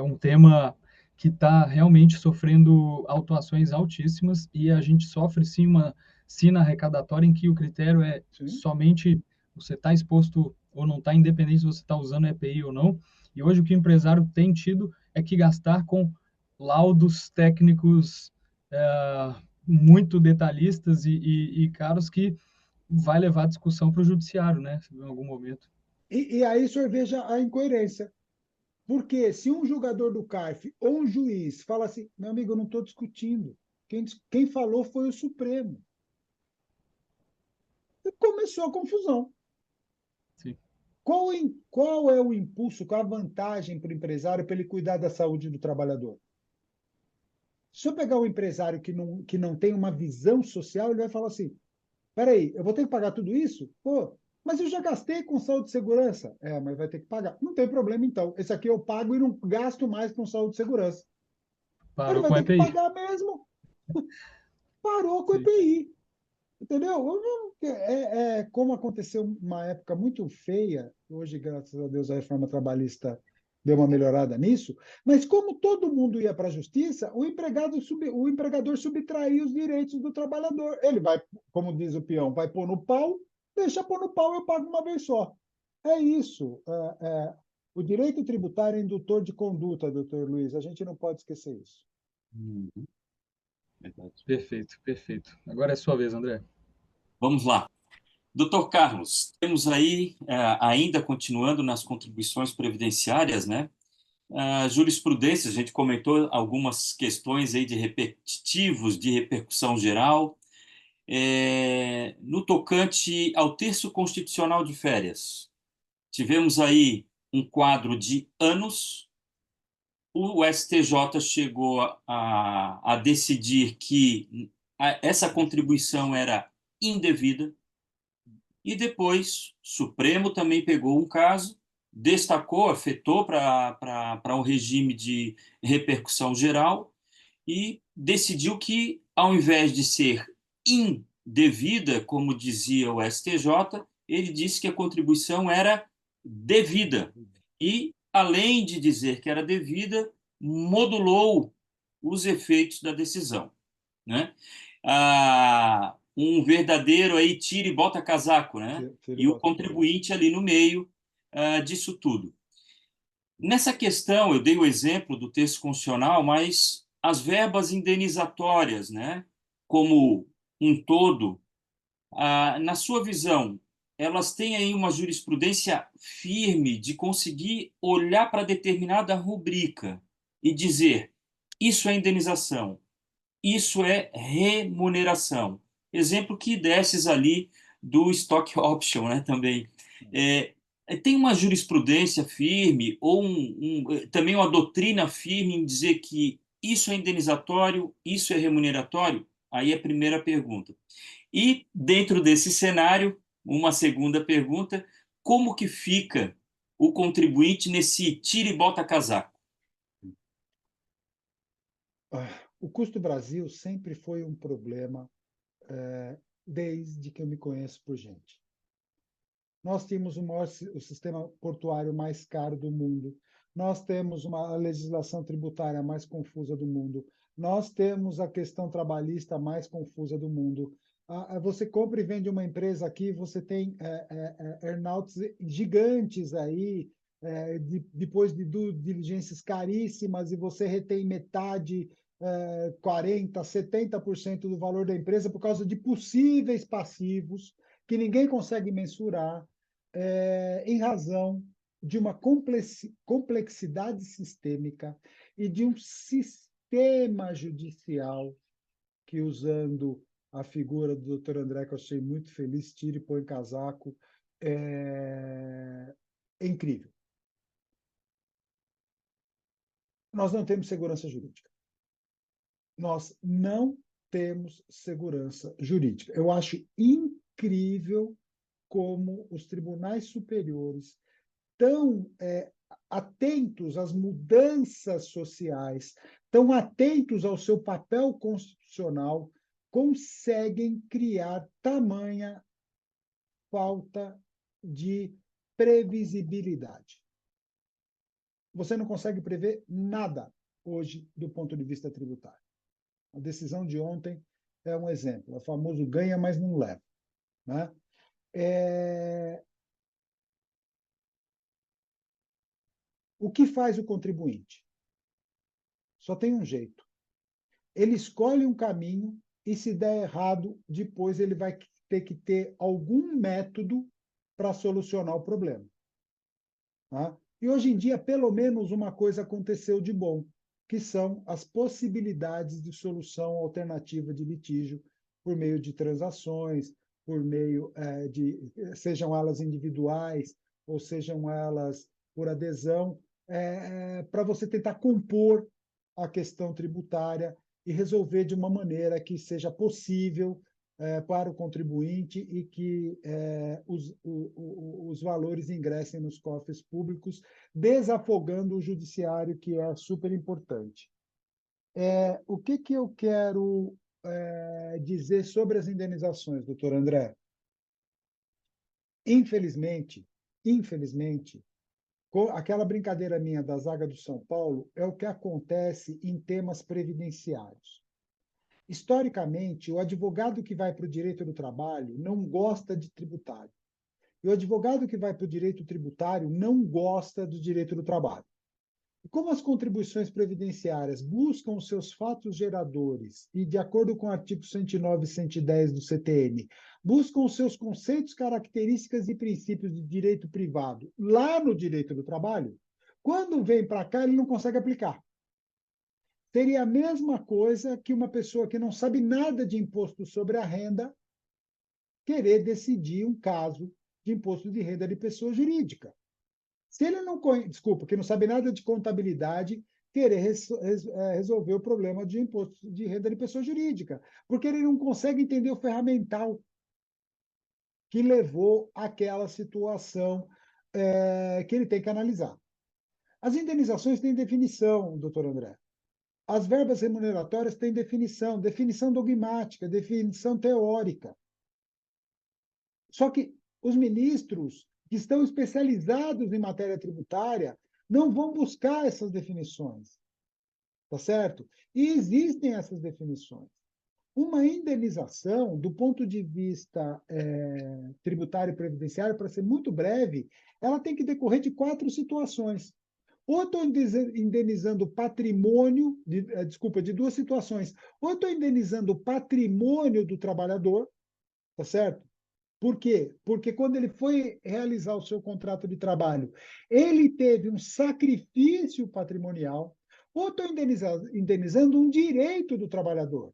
um tema que está realmente sofrendo autuações altíssimas e a gente sofre sim uma sina arrecadatória em que o critério é Sim. somente você está exposto ou não está, independente se você está usando EPI ou não. E hoje o que o empresário tem tido é que gastar com laudos técnicos muito detalhistas e caros que vai levar a discussão para o judiciário, né, em algum momento. E aí o senhor veja a incoerência. Porque se um jogador do CARF ou um juiz fala assim, meu amigo, eu não estou discutindo. Quem falou foi o Supremo. E começou a confusão. Sim. Qual é o impulso, qual a vantagem para o empresário para ele cuidar da saúde do trabalhador? Se eu pegar um empresário que não tem uma visão social, ele vai falar assim: peraí, eu vou ter que pagar tudo isso? Pô, mas eu já gastei com saúde e segurança. É, mas vai ter que pagar. Não tem problema, então. Esse aqui eu pago e não gasto mais com saúde e segurança. Ele Parou vai com ter que EPI. pagar mesmo. Parou com o Sim. EPI. Entendeu? Como aconteceu uma época muito feia, hoje, graças a Deus, a reforma trabalhista deu uma melhorada nisso, mas como todo mundo ia para a justiça, o empregador subtraía os direitos do trabalhador. Ele vai, como diz o peão, vai pôr no pau, deixa pôr no pau, eu pago uma vez só. É isso. O direito tributário é indutor de conduta, doutor Luiz, a gente não pode esquecer isso. Verdade. Perfeito, perfeito. Agora é sua vez, André. Vamos lá. Doutor Carlos, temos aí, ainda continuando nas contribuições previdenciárias, né? Jurisprudência, a gente comentou algumas questões aí de repetitivos, de repercussão geral. No tocante ao terço constitucional de férias, tivemos aí um quadro de anos. O STJ chegou a decidir que essa contribuição era indevida, e depois o Supremo também pegou um caso, destacou, afetou para um regime de repercussão geral e decidiu que, ao invés de ser indevida, como dizia o STJ, ele disse que a contribuição era devida. E, além de dizer que era devida, modulou os efeitos da decisão, né? Um verdadeiro aí tira e bota casaco, né? Tira e E o bota casaco. contribuinte ali no meio disso tudo. Nessa questão, eu dei o exemplo do texto constitucional, mas as verbas indenizatórias, né, como um todo, na sua visão, elas têm aí uma jurisprudência firme de conseguir olhar para determinada rubrica e dizer: isso é indenização, isso é remuneração. Exemplo que desses ali do stock option, né, também. Tem uma jurisprudência firme ou também uma doutrina firme em dizer que isso é indenizatório, isso é remuneratório? Aí é a primeira pergunta. E, dentro desse cenário, uma segunda pergunta: como que fica o contribuinte nesse tira e bota casaco? O custo Brasil sempre foi um problema desde que eu me conheço por gente. Nós temos o sistema portuário mais caro do mundo. Nós temos uma legislação tributária mais confusa do mundo. Nós temos a questão trabalhista mais confusa do mundo. Você compra e vende uma empresa aqui, você tem earnouts gigantes aí, depois de diligências caríssimas, e você retém metade, 40%, 70% do valor da empresa por causa de possíveis passivos que ninguém consegue mensurar, em razão de uma complexidade sistêmica e de um sistema judicial que, usando a figura do Dr. André, que eu achei muito feliz, tira e põe casaco, é incrível. Nós não temos segurança jurídica. Nós não temos segurança jurídica. Eu acho incrível como os tribunais superiores estão atentos às mudanças sociais, estão atentos ao seu papel constitucional, conseguem criar tamanha falta de previsibilidade. Você não consegue prever nada hoje do ponto de vista tributário. A decisão de ontem é um exemplo, é o famoso ganha, mas não leva, né? O que faz o contribuinte? Só tem um jeito. Ele escolhe um caminho e, se der errado, depois ele vai ter que ter algum método para solucionar o problema. Tá? E hoje em dia, pelo menos uma coisa aconteceu de bom, que são as possibilidades de solução alternativa de litígio por meio de transações, por meio sejam elas individuais ou sejam elas por adesão, para você tentar compor a questão tributária e resolver de uma maneira que seja possível para o contribuinte e que os valores ingressem nos cofres públicos, desafogando o judiciário, que é super importante. O que eu quero dizer sobre as indenizações, doutor André? Infelizmente, aquela brincadeira minha da zaga do São Paulo é o que acontece em temas previdenciários. Historicamente, o advogado que vai para o direito do trabalho não gosta de tributário. E o advogado que vai para o direito tributário não gosta do direito do trabalho. E como as contribuições previdenciárias buscam os seus fatos geradores e, de acordo com o artigo 109 e 110 do CTN, buscam os seus conceitos, características e princípios de direito privado lá no direito do trabalho, quando vem para cá, ele não consegue aplicar. Seria a mesma coisa que uma pessoa que não sabe nada de imposto sobre a renda querer decidir um caso de imposto de renda de pessoa jurídica. Se ele não desculpa, que não sabe nada de contabilidade, querer resolver o problema de imposto de renda de pessoa jurídica, porque ele não consegue entender o ferramental que levou àquela situação que ele tem que analisar. As indenizações têm definição, doutor André. As verbas remuneratórias têm definição dogmática, definição teórica. Só que os ministros que estão especializados em matéria tributária não vão buscar essas definições, tá certo? E existem essas definições. Uma indenização, do ponto de vista tributário e previdenciário, para ser muito breve, ela tem que decorrer de 4 situações. Ou estou indenizando patrimônio, de 2 situações. Ou estou indenizando o patrimônio do trabalhador, tá certo? Por quê? Porque quando ele foi realizar o seu contrato de trabalho, ele teve um sacrifício patrimonial, ou estou indenizando um direito do trabalhador,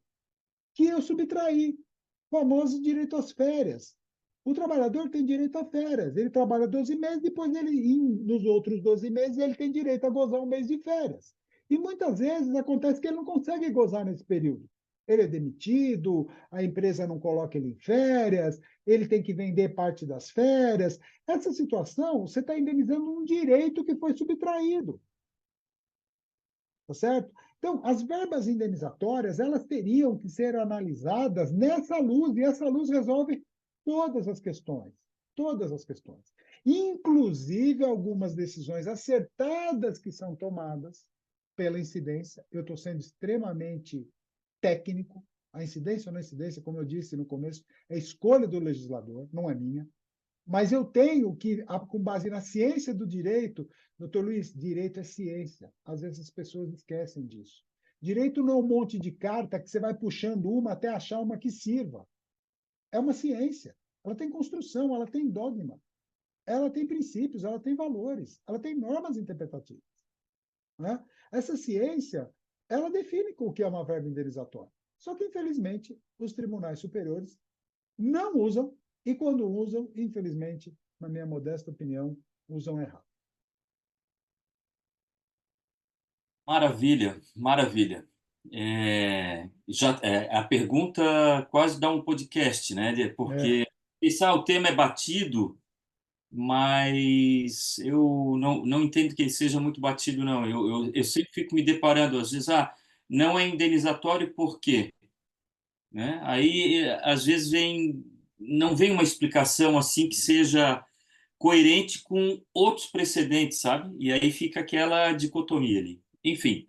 que eu subtraí, o famoso direito às férias. O trabalhador tem direito a férias, ele trabalha 12 meses, depois nos outros 12 meses ele tem direito a gozar um mês de férias. E muitas vezes acontece que ele não consegue gozar nesse período. Ele é demitido, a empresa não coloca ele em férias, ele tem que vender parte das férias. Essa situação, você está indenizando um direito que foi subtraído. Tá certo? Então, as verbas indenizatórias, elas teriam que ser analisadas nessa luz, e essa luz resolve todas as questões, todas as questões. Inclusive algumas decisões acertadas que são tomadas pela incidência. Eu estou sendo extremamente técnico. A incidência ou não incidência, como eu disse no começo, é escolha do legislador, não é minha. Mas eu tenho que, com base na ciência do direito, doutor Luiz, direito é ciência. Às vezes as pessoas esquecem disso. Direito não é um monte de carta que você vai puxando uma até achar uma que sirva. É uma ciência. Ela tem construção, ela tem dogma, ela tem princípios, ela tem valores, ela tem normas interpretativas. Né? Essa ciência, ela define o que é uma verba indenizatória. Só que, infelizmente, os tribunais superiores não usam, e quando usam, infelizmente, na minha modesta opinião, usam errado. Maravilha, maravilha. A pergunta quase dá um podcast, né? É, Porque pensar o tema é batido, mas eu não entendo que ele seja muito batido, não. Eu sempre fico me deparando, às vezes, não é indenizatório por quê? Né? Aí, às vezes, não vem uma explicação assim que seja coerente com outros precedentes, sabe? E aí fica aquela dicotomia ali. Enfim,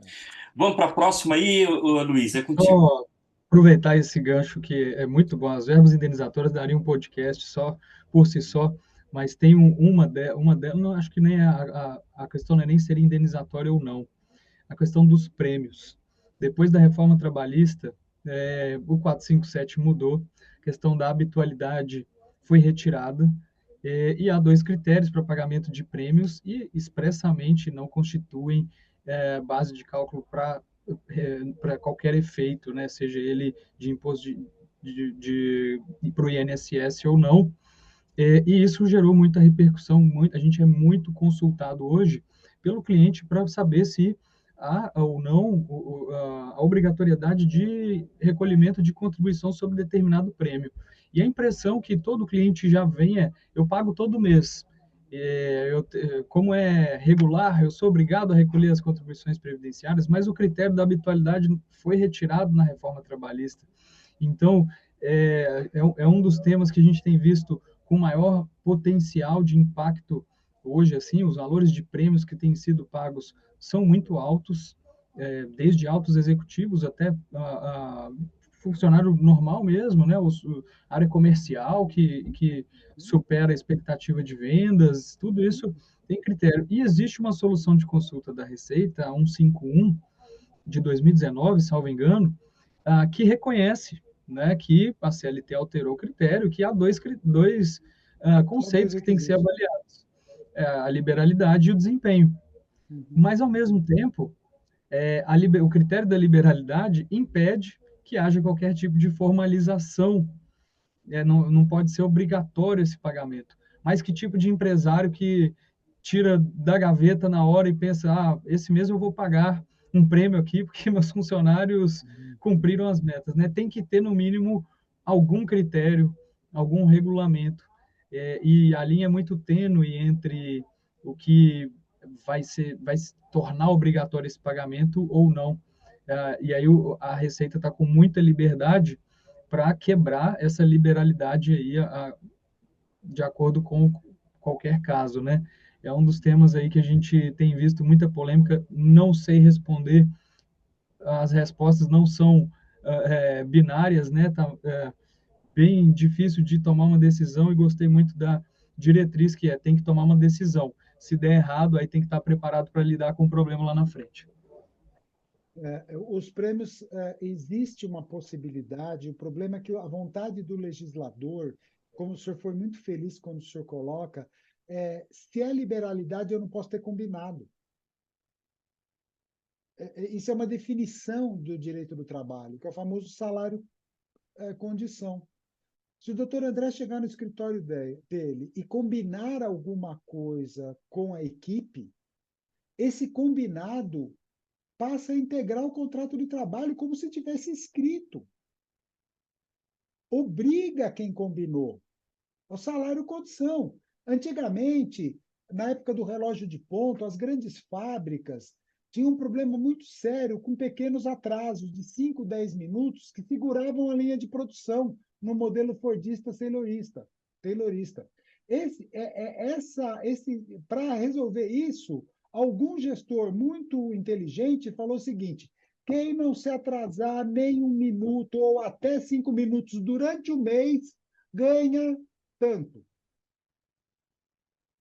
vamos para a próxima aí, Luiz, é contigo. Só aproveitar esse gancho que é muito bom. As verbas indenizatórias dariam um podcast só por si só, mas tem uma delas, não acho que nem a questão não é nem ser indenizatória ou não. A questão dos prêmios. Depois da reforma trabalhista, o 457 mudou, a questão da habitualidade foi retirada, e há dois critérios para pagamento de prêmios e expressamente não constituem base de cálculo para qualquer efeito, né, seja ele de imposto para o INSS ou não, e isso gerou muita repercussão, a gente é muito consultado hoje pelo cliente para saber se há ou não a obrigatoriedade de recolhimento de contribuição sobre determinado prêmio. E a impressão que todo cliente já vem eu pago todo mês. Como é regular, eu sou obrigado a recolher as contribuições previdenciárias, mas o critério da habitualidade foi retirado na reforma trabalhista. Então, é um dos temas que a gente tem visto com maior potencial de impacto hoje, assim, os valores de prêmios que têm sido pagos são muito altos, desde altos executivos até funcionário normal mesmo, né? Área comercial que supera a expectativa de vendas, tudo isso tem critério. E existe uma solução de consulta da Receita, a 151, de 2019, salvo engano, que reconhece, né, que a CLT alterou o critério, que há dois só dois conceitos que têm que ser requisitos. avaliados, a liberalidade e o desempenho. Uhum. Mas, ao mesmo tempo, o critério da liberalidade impede que haja qualquer tipo de formalização, não pode ser obrigatório esse pagamento. Mas que tipo de empresário que tira da gaveta na hora e pensa, esse mês eu vou pagar um prêmio aqui porque meus funcionários Uhum. cumpriram as metas, né? Tem que ter, no mínimo, algum critério, algum regulamento. E a linha é muito tênue entre o que vai se tornar obrigatório esse pagamento ou não. E aí a Receita está com muita liberdade para quebrar essa liberalidade aí de acordo com qualquer caso, né? É um dos temas aí que a gente tem visto muita polêmica, não sei responder, as respostas não são binárias, né? Tá bem difícil de tomar uma decisão e gostei muito da diretriz que tem que tomar uma decisão. Se der errado, aí tem que estar preparado para lidar com o problema lá na frente. Os prêmios, existe uma possibilidade, o problema é que a vontade do legislador, como o senhor foi muito feliz quando o senhor coloca, se é liberalidade, eu não posso ter combinado. Isso é uma definição do direito do trabalho, que é o famoso salário-condição. Se o doutor André chegar no escritório dele e combinar alguma coisa com a equipe, esse combinado passa a integrar o contrato de trabalho como se tivesse escrito. Obriga quem combinou. O salário condição. Antigamente, na época do relógio de ponto, as grandes fábricas tinham um problema muito sério com pequenos atrasos de 5, 10 minutos que seguravam a linha de produção no modelo fordista taylorista. Para resolver isso, algum gestor muito inteligente falou o seguinte: quem não se atrasar nem um minuto ou até 5 minutos durante o mês ganha tanto.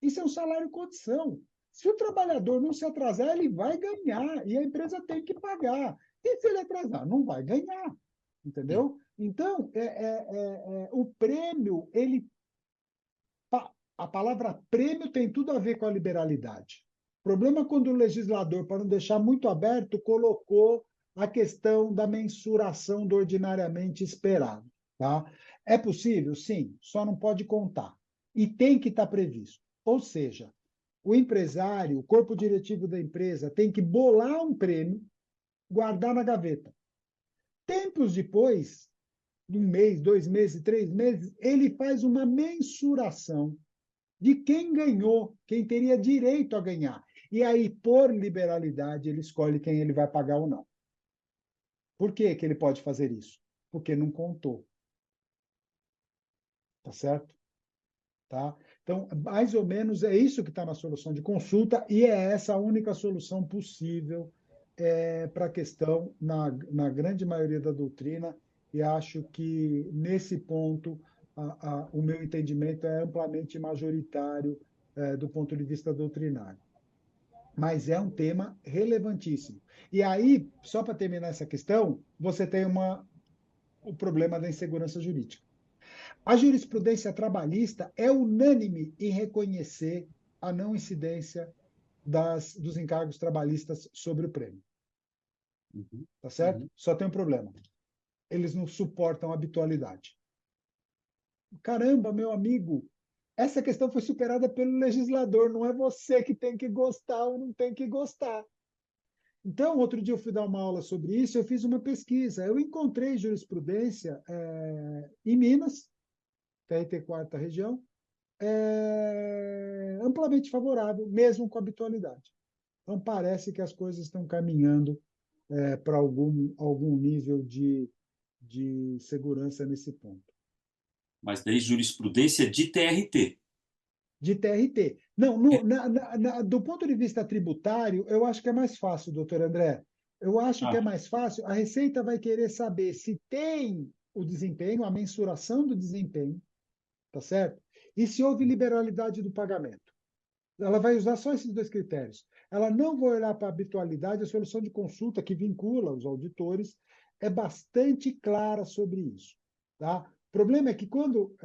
Isso é um salário condição. Se o trabalhador não se atrasar, ele vai ganhar e a empresa tem que pagar. E se ele atrasar, não vai ganhar. Entendeu? Então, o prêmio, a palavra prêmio tem tudo a ver com a liberalidade. O problema é quando o legislador, para não deixar muito aberto, colocou a questão da mensuração do ordinariamente esperado. Tá? É possível? Sim, só não pode contar. E tem que estar previsto. Ou seja, o empresário, o corpo diretivo da empresa, tem que bolar um prêmio, guardar na gaveta. Tempos depois, um mês, 2 meses, 3 meses, ele faz uma mensuração de quem ganhou, quem teria direito a ganhar. E aí, por liberalidade, ele escolhe quem ele vai pagar ou não. Por que que ele pode fazer isso? Porque não contou. Tá certo? Tá? Então, mais ou menos é isso que está na solução de consulta e é essa a única solução possível para a questão na grande maioria da doutrina, e acho que, nesse ponto, o meu entendimento é amplamente majoritário do ponto de vista doutrinário. Mas é um tema relevantíssimo. E aí, só para terminar essa questão, você tem o problema da insegurança jurídica. A jurisprudência trabalhista é unânime em reconhecer a não incidência dos encargos trabalhistas sobre o prêmio. Tá certo? Uhum. Só tem um problema. Eles não suportam a habitualidade. Caramba, meu amigo, essa questão foi superada pelo legislador, não é você que tem que gostar ou não tem que gostar. Então, outro dia eu fui dar uma aula sobre isso, eu fiz uma pesquisa. Eu encontrei jurisprudência em Minas, TRT4 região, amplamente favorável, mesmo com a habitualidade. Então, parece que as coisas estão caminhando para algum nível de segurança nesse ponto. Mas daí jurisprudência de TRT. De TRT. Não, do ponto de vista tributário, eu acho que é mais fácil, doutor André. Eu acho que é mais fácil. A Receita vai querer saber se tem o desempenho, a mensuração do desempenho, tá certo? E se houve liberalidade do pagamento. Ela vai usar só esses 2 critérios. Ela não vai olhar para a habitualidade, a solução de consulta que vincula os auditores é bastante clara sobre isso. Tá? O problema é que quando,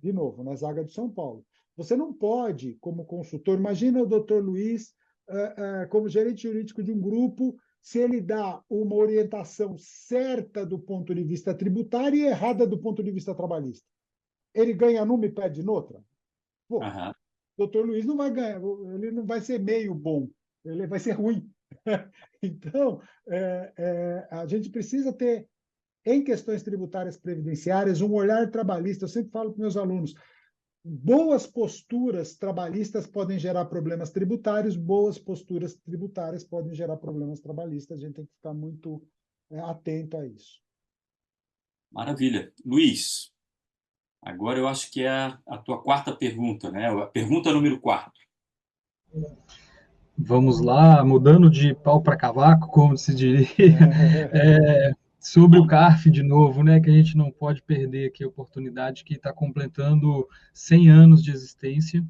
de novo, na zaga de São Paulo, você não pode, como consultor, imagina o doutor Luiz como gerente jurídico de um grupo, se ele dá uma orientação certa do ponto de vista tributário e errada do ponto de vista trabalhista. Ele ganha numa e perde noutra? Pô, Aham. doutor Luiz não vai ganhar, ele não vai ser meio bom, ele vai ser ruim. Então, a gente precisa ter, em questões tributárias previdenciárias, um olhar trabalhista. Eu sempre falo para meus alunos, boas posturas trabalhistas podem gerar problemas tributários, boas posturas tributárias podem gerar problemas trabalhistas. A gente tem que ficar muito atento a isso. Maravilha. Luiz, agora eu acho que é a tua quarta pergunta, né? A pergunta número 4. Vamos lá, mudando de pau para cavaco, como se diria, sobre o CARF de novo, né, que a gente não pode perder aqui a oportunidade, que está completando 100 anos de existência.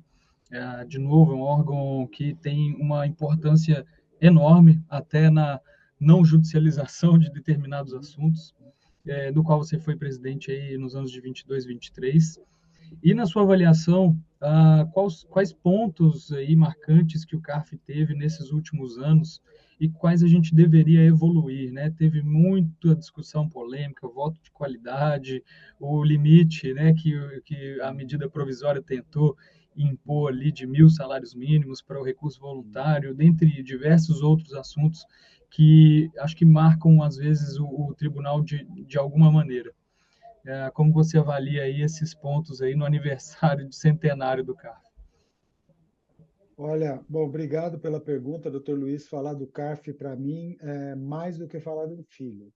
De novo, é um órgão que tem uma importância enorme, até na não judicialização de determinados assuntos, do qual você foi presidente aí nos anos de 22 e 23. E na sua avaliação, quais pontos aí marcantes que o CARF teve nesses últimos anos e quais a gente deveria evoluir, né? Teve muita discussão polêmica, o voto de qualidade, o limite, né, que a medida provisória tentou impor ali de 1.000 salários mínimos para o recurso voluntário, dentre diversos outros assuntos que acho que marcam, às vezes, o tribunal de alguma maneira. Como você avalia aí esses pontos aí no aniversário de centenário do CARF? Olha, bom, obrigado pela pergunta, doutor Luiz. Falar do CARF, para mim, é mais do que falar do filho.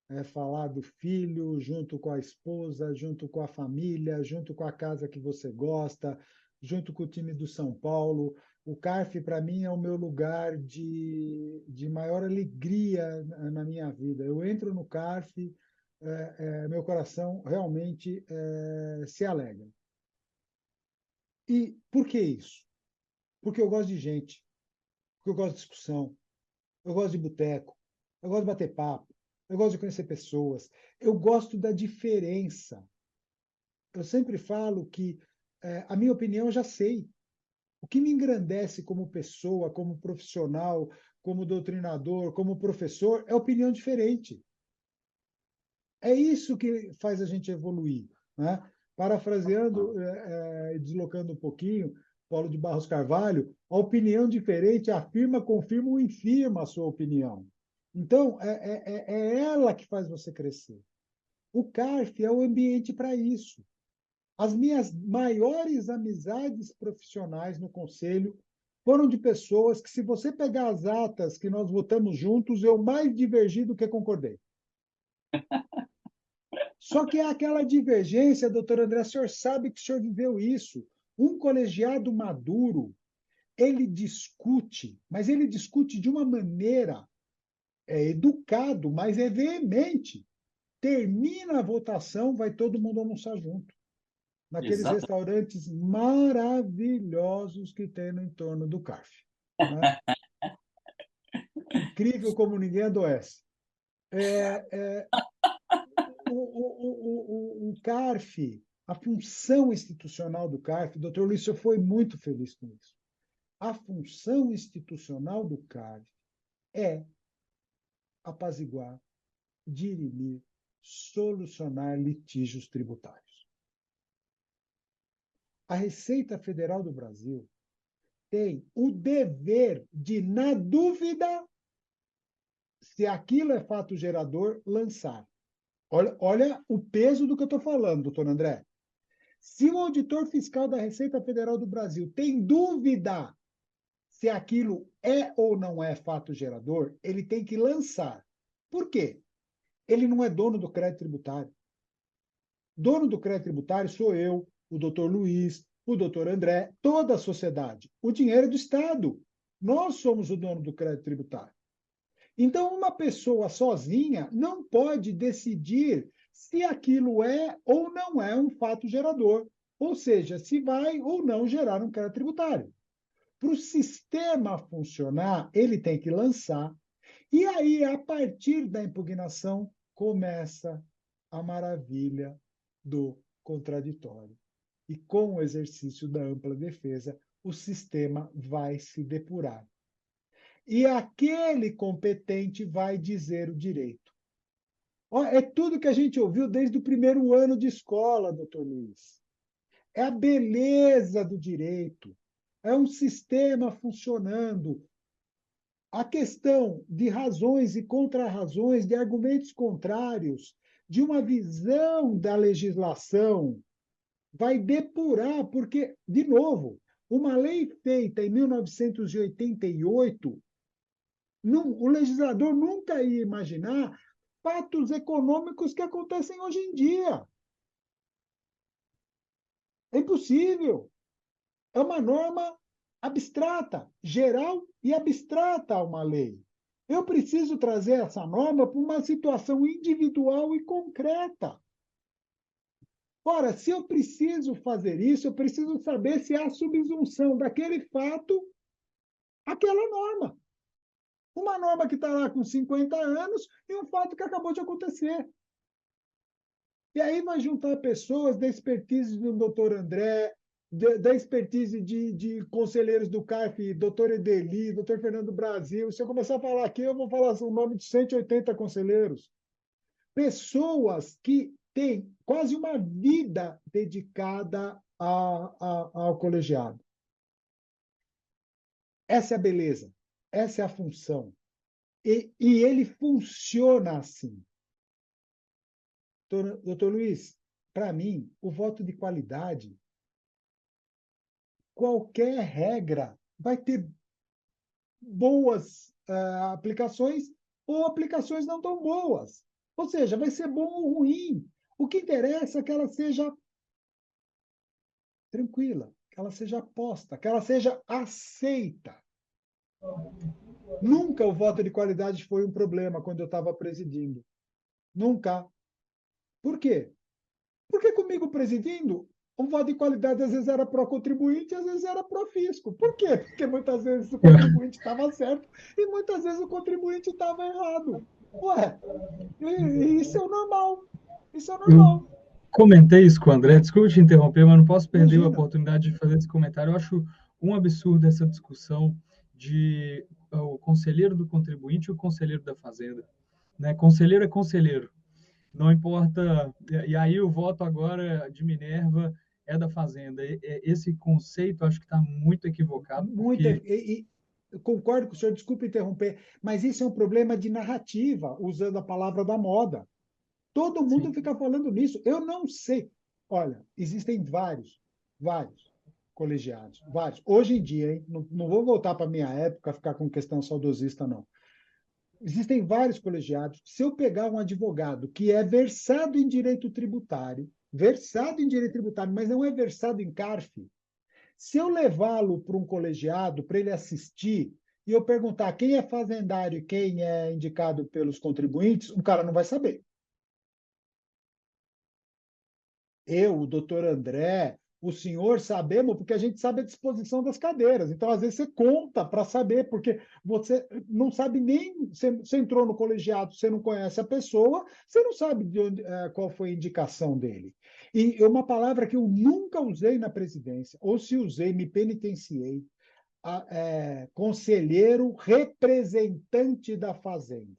É falar do filho junto com a esposa, junto com a família, junto com a casa que você gosta, junto com o time do São Paulo. O CARF, para mim, é o meu lugar de maior alegria na minha vida. Eu entro no CARF, meu coração realmente se alegra. E por que isso? Porque eu gosto de gente, porque eu gosto de discussão, eu gosto de boteco, eu gosto de bater papo, eu gosto de conhecer pessoas, eu gosto da diferença. Eu sempre falo que a minha opinião eu já sei. O que me engrandece como pessoa, como profissional, como doutrinador, como professor, é opinião diferente. É isso que faz a gente evoluir, né? Parafraseando e deslocando um pouquinho, Paulo de Barros Carvalho, a opinião diferente afirma, confirma ou infirma a sua opinião. Então, é ela que faz você crescer. O CARF é o ambiente para isso. As minhas maiores amizades profissionais no Conselho foram de pessoas que, se você pegar as atas que nós votamos juntos, eu mais divergi do que concordei. Só que é aquela divergência, doutor André, o senhor sabe que o senhor viveu isso. Um colegiado maduro, ele discute, mas ele discute de uma maneira educado, mas é veemente. Termina a votação, vai todo mundo almoçar junto. Naqueles Exatamente. restaurantes maravilhosos que tem no entorno do CARF. Né? Incrível como ninguém adoece. O CARF, a função institucional do CARF, doutor Luiz, eu fui muito feliz com isso. A função institucional do CARF é apaziguar, dirimir, solucionar litígios tributários. A Receita Federal do Brasil tem o dever de, na dúvida, se aquilo é fato gerador, lançar. Olha o peso do que eu estou falando, doutor André. Se o auditor fiscal da Receita Federal do Brasil tem dúvida se aquilo é ou não é fato gerador, ele tem que lançar. Por quê? Ele não é dono do crédito tributário. Dono do crédito tributário sou eu, o doutor Luiz, o doutor André, toda a sociedade. O dinheiro é do Estado. Nós somos o dono do crédito tributário. Então, uma pessoa sozinha não pode decidir se aquilo é ou não é um fato gerador, ou seja, se vai ou não gerar um crédito tributário. Para o sistema funcionar, ele tem que lançar, e aí, a partir da impugnação, começa a maravilha do contraditório. E com o exercício da ampla defesa, o sistema vai se depurar. E aquele competente vai dizer o direito. É tudo que a gente ouviu desde o primeiro ano de escola, doutor Luiz. É a beleza do direito. É um sistema funcionando. A questão de razões e contrarrazões, de argumentos contrários, de uma visão da legislação, vai depurar, porque, de novo, uma lei feita em 1988, o legislador nunca ia imaginar fatos econômicos que acontecem hoje em dia. É impossível. É uma norma abstrata, geral e abstrata uma lei. Eu preciso trazer essa norma para uma situação individual e concreta. Ora, se eu preciso fazer isso, eu preciso saber se há subsunção daquele fato àquela norma. Uma norma que está lá com 50 anos e um fato que acabou de acontecer. E aí vai juntar pessoas da expertise do doutor André, da expertise de conselheiros do CARF, doutor Edeli, doutor Fernando Brasil. Se eu começar a falar aqui, eu vou falar o nome de 180 conselheiros. Pessoas que têm quase uma vida dedicada ao colegiado. Essa é a beleza, essa é a função. E ele funciona assim. Doutor Luiz, para mim, o voto de qualidade, qualquer regra vai ter boas aplicações ou aplicações não tão boas. Ou seja, vai ser bom ou ruim. O que interessa é que ela seja tranquila, que ela seja posta, que ela seja aceita. Nunca o voto de qualidade foi um problema quando eu estava presidindo. Nunca. Por quê? Porque comigo presidindo, o voto de qualidade às vezes era pró-contribuinte, às vezes era pró-fisco. Por quê? Porque muitas vezes o contribuinte estava certo e muitas vezes o contribuinte estava errado. Ué, isso é o normal. Isso é o Eu normal. comentei isso com o André, desculpe te interromper, mas não posso perder a Imagina. oportunidade de fazer esse comentário. Eu acho um absurdo essa discussão de o conselheiro do contribuinte e o conselheiro da fazenda. Né? Conselheiro é conselheiro, não importa. E aí o voto agora de Minerva é da fazenda. Esse conceito acho que está muito equivocado, Muita, porque eu concordo com o senhor, desculpe interromper, mas isso é um problema de narrativa, usando a palavra da moda. Todo mundo sim, fica falando nisso. Eu não sei. Olha, existem vários colegiados, vários. Hoje em dia, hein? Não, não vou voltar para a minha época, ficar com questão saudosista, não. Existem vários colegiados. Se eu pegar um advogado que é versado em versado em direito tributário, mas não é versado em CARF, se eu levá-lo para um colegiado, para ele assistir, e eu perguntar quem é fazendário e quem é indicado pelos contribuintes, o cara não vai saber. Eu, o doutor André, o senhor sabemos porque a gente sabe a disposição das cadeiras. Então, às vezes, você conta para saber, porque você não sabe nem. Você entrou no colegiado, você não conhece a pessoa, você não sabe de onde, qual foi a indicação dele. E uma palavra que eu nunca usei na presidência, ou se usei, me penitenciei, conselheiro representante da fazenda.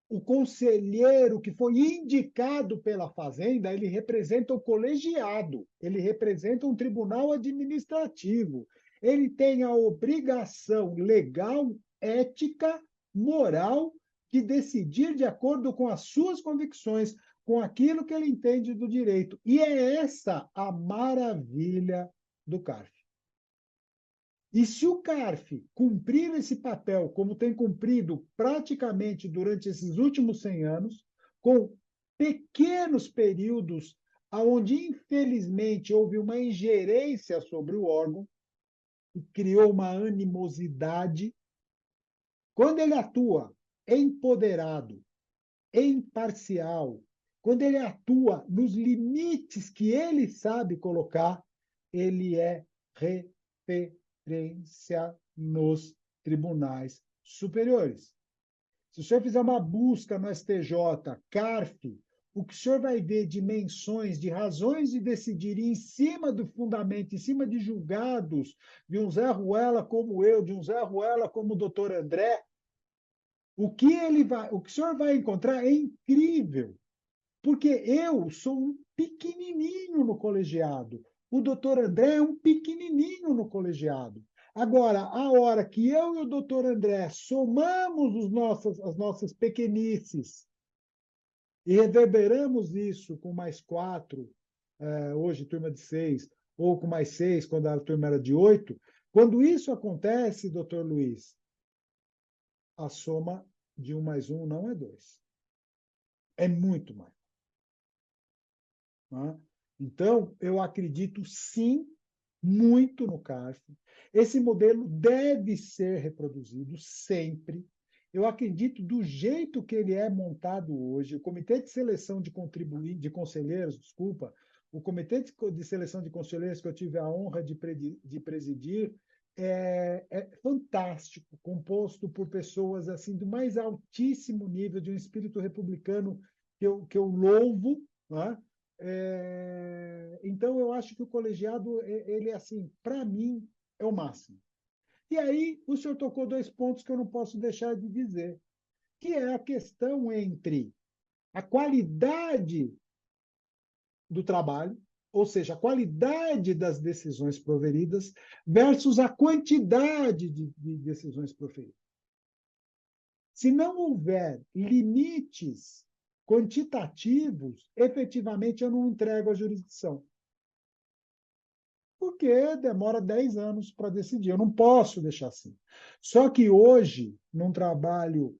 O conselheiro que foi indicado pela Fazenda, ele representa o colegiado, ele representa um tribunal administrativo. Ele tem a obrigação legal, ética, moral de decidir de acordo com as suas convicções, com aquilo que ele entende do direito. E é essa a maravilha do CARF. E se o CARF cumprir esse papel, como tem cumprido praticamente durante esses últimos 100 anos, com pequenos períodos onde, infelizmente, houve uma ingerência sobre o órgão e criou uma animosidade, quando ele atua empoderado, imparcial, quando ele atua nos limites que ele sabe colocar, ele é referência nos tribunais superiores. Se o senhor fizer uma busca no STJ, CARF, o que o senhor vai ver de menções, de razões de decidir em cima do fundamento, em cima de julgados de um Zé Ruela como eu, de um Zé Ruela como o doutor André, o que o senhor vai encontrar é incrível, porque eu sou um pequenininho no colegiado. O doutor André é um pequenininho no colegiado. Agora, a hora que eu e o doutor André somamos as nossas pequenices e reverberamos isso com mais 4, hoje turma de 6, ou com mais 6, quando a turma era de 8, quando isso acontece, doutor Luiz, a soma de 1 mais 1 não é 2. É muito mais. Né? Então, eu acredito sim muito no CARF. Esse modelo deve ser reproduzido sempre. Eu acredito do jeito que ele é montado hoje, o Comitê de Seleção de Conselheiros, desculpa, o Comitê de Seleção de Conselheiros que eu tive a honra de presidir, é fantástico, composto por pessoas assim do mais altíssimo nível, de um espírito republicano que eu louvo, né? Então, eu acho que o colegiado, ele assim, para mim, é o máximo. E aí, o senhor tocou 2 pontos que eu não posso deixar de dizer, que é a questão entre a qualidade do trabalho, ou seja, a qualidade das decisões proferidas, versus a quantidade de decisões proferidas. Se não houver limites quantitativos, efetivamente eu não entrego a jurisdição. Porque demora 10 anos para decidir. Eu não posso deixar assim. Só que hoje, num trabalho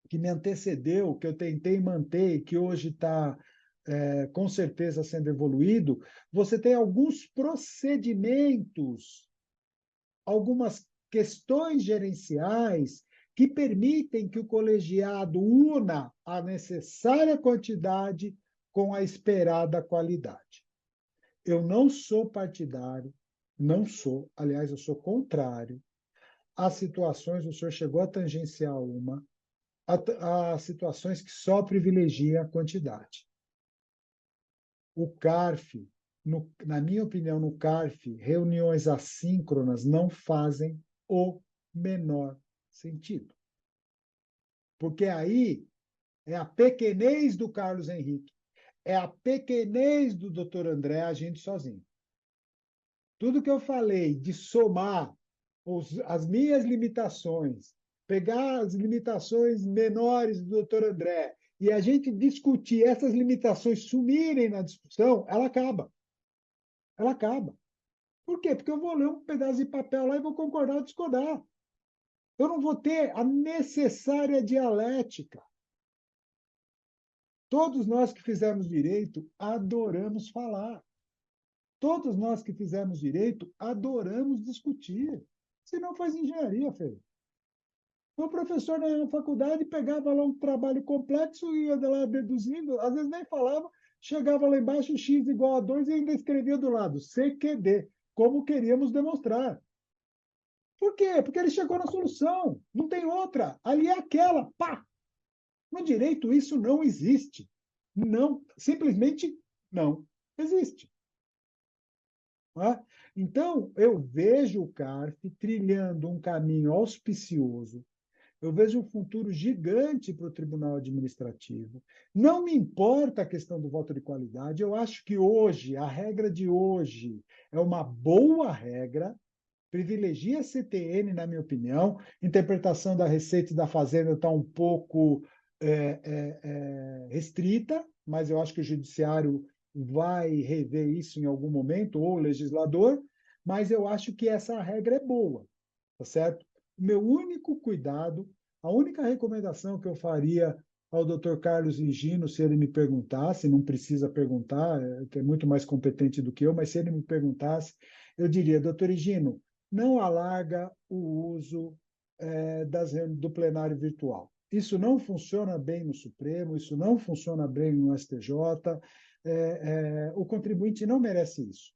que me antecedeu, que eu tentei manter, que hoje está, com certeza, sendo evoluído, você tem alguns procedimentos, algumas questões gerenciais que permitem que o colegiado una a necessária quantidade com a esperada qualidade. Eu não sou partidário, não sou, aliás, eu sou contrário às situações, o senhor chegou a tangenciar uma, a situações que só privilegiam a quantidade. O CARF, na minha opinião, no CARF, reuniões assíncronas não fazem o menor sentido. Porque aí é a pequenez do Carlos Henrique, é a pequenez do Dr. André agindo sozinho. Tudo que eu falei de somar as minhas limitações, pegar as limitações menores do Dr. André e a gente discutir essas limitações sumirem na discussão, ela acaba. Ela acaba. Por quê? Porque eu vou ler um pedaço de papel lá e vou concordar ou discordar. Eu não vou ter a necessária dialética. Todos nós que fizemos direito adoramos falar. Todos nós que fizemos direito adoramos discutir. Se não faz engenharia, Fê. O professor na faculdade pegava lá um trabalho complexo e ia lá deduzindo, às vezes nem falava, chegava lá embaixo, x igual a 2 e ainda escrevia do lado, CQD, como queríamos demonstrar. Por quê? Porque ele chegou na solução, não tem outra. Ali é aquela, pá! No direito isso não existe. Não, simplesmente não existe. Então, eu vejo o CARF trilhando um caminho auspicioso. Eu vejo um futuro gigante para o Tribunal Administrativo. Não me importa a questão do voto de qualidade. Eu acho que hoje, a regra de hoje, é uma boa regra, privilegia a CTN, na minha opinião. Interpretação da Receita e da Fazenda está um pouco restrita, mas eu acho que o Judiciário vai rever isso em algum momento, ou o legislador, mas eu acho que essa regra é boa, tá certo? O meu único cuidado, a única recomendação que eu faria ao Dr. Carlos Higino, se ele me perguntasse, não precisa perguntar, que é muito mais competente do que eu, mas se ele me perguntasse, eu diria, Dr. Higino, não alarga o uso do plenário virtual. Isso não funciona bem no Supremo, isso não funciona bem no STJ, o contribuinte não merece isso.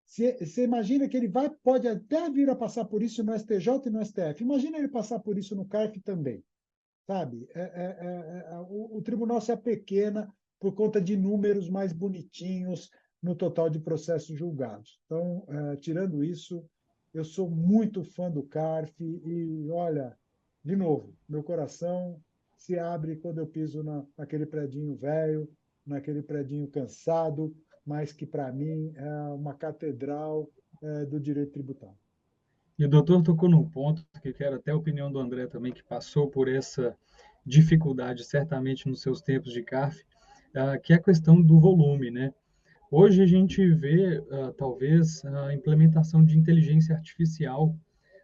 Você imagina que ele pode até vir a passar por isso no STJ e no STF. Imagina ele passar por isso no CARF também. Sabe? O tribunal se apequena por conta de números mais bonitinhos no total de processos julgados. Então, tirando isso, eu sou muito fã do CARF e, olha, de novo, meu coração se abre quando eu piso naquele predinho velho, naquele predinho cansado, mas que, para mim, é uma catedral do direito tributário. E o doutor tocou num ponto que quero até a opinião do André também, que passou por essa dificuldade, certamente, nos seus tempos de CARF, que é a questão do volume, né? Hoje a gente vê, talvez, a implementação de inteligência artificial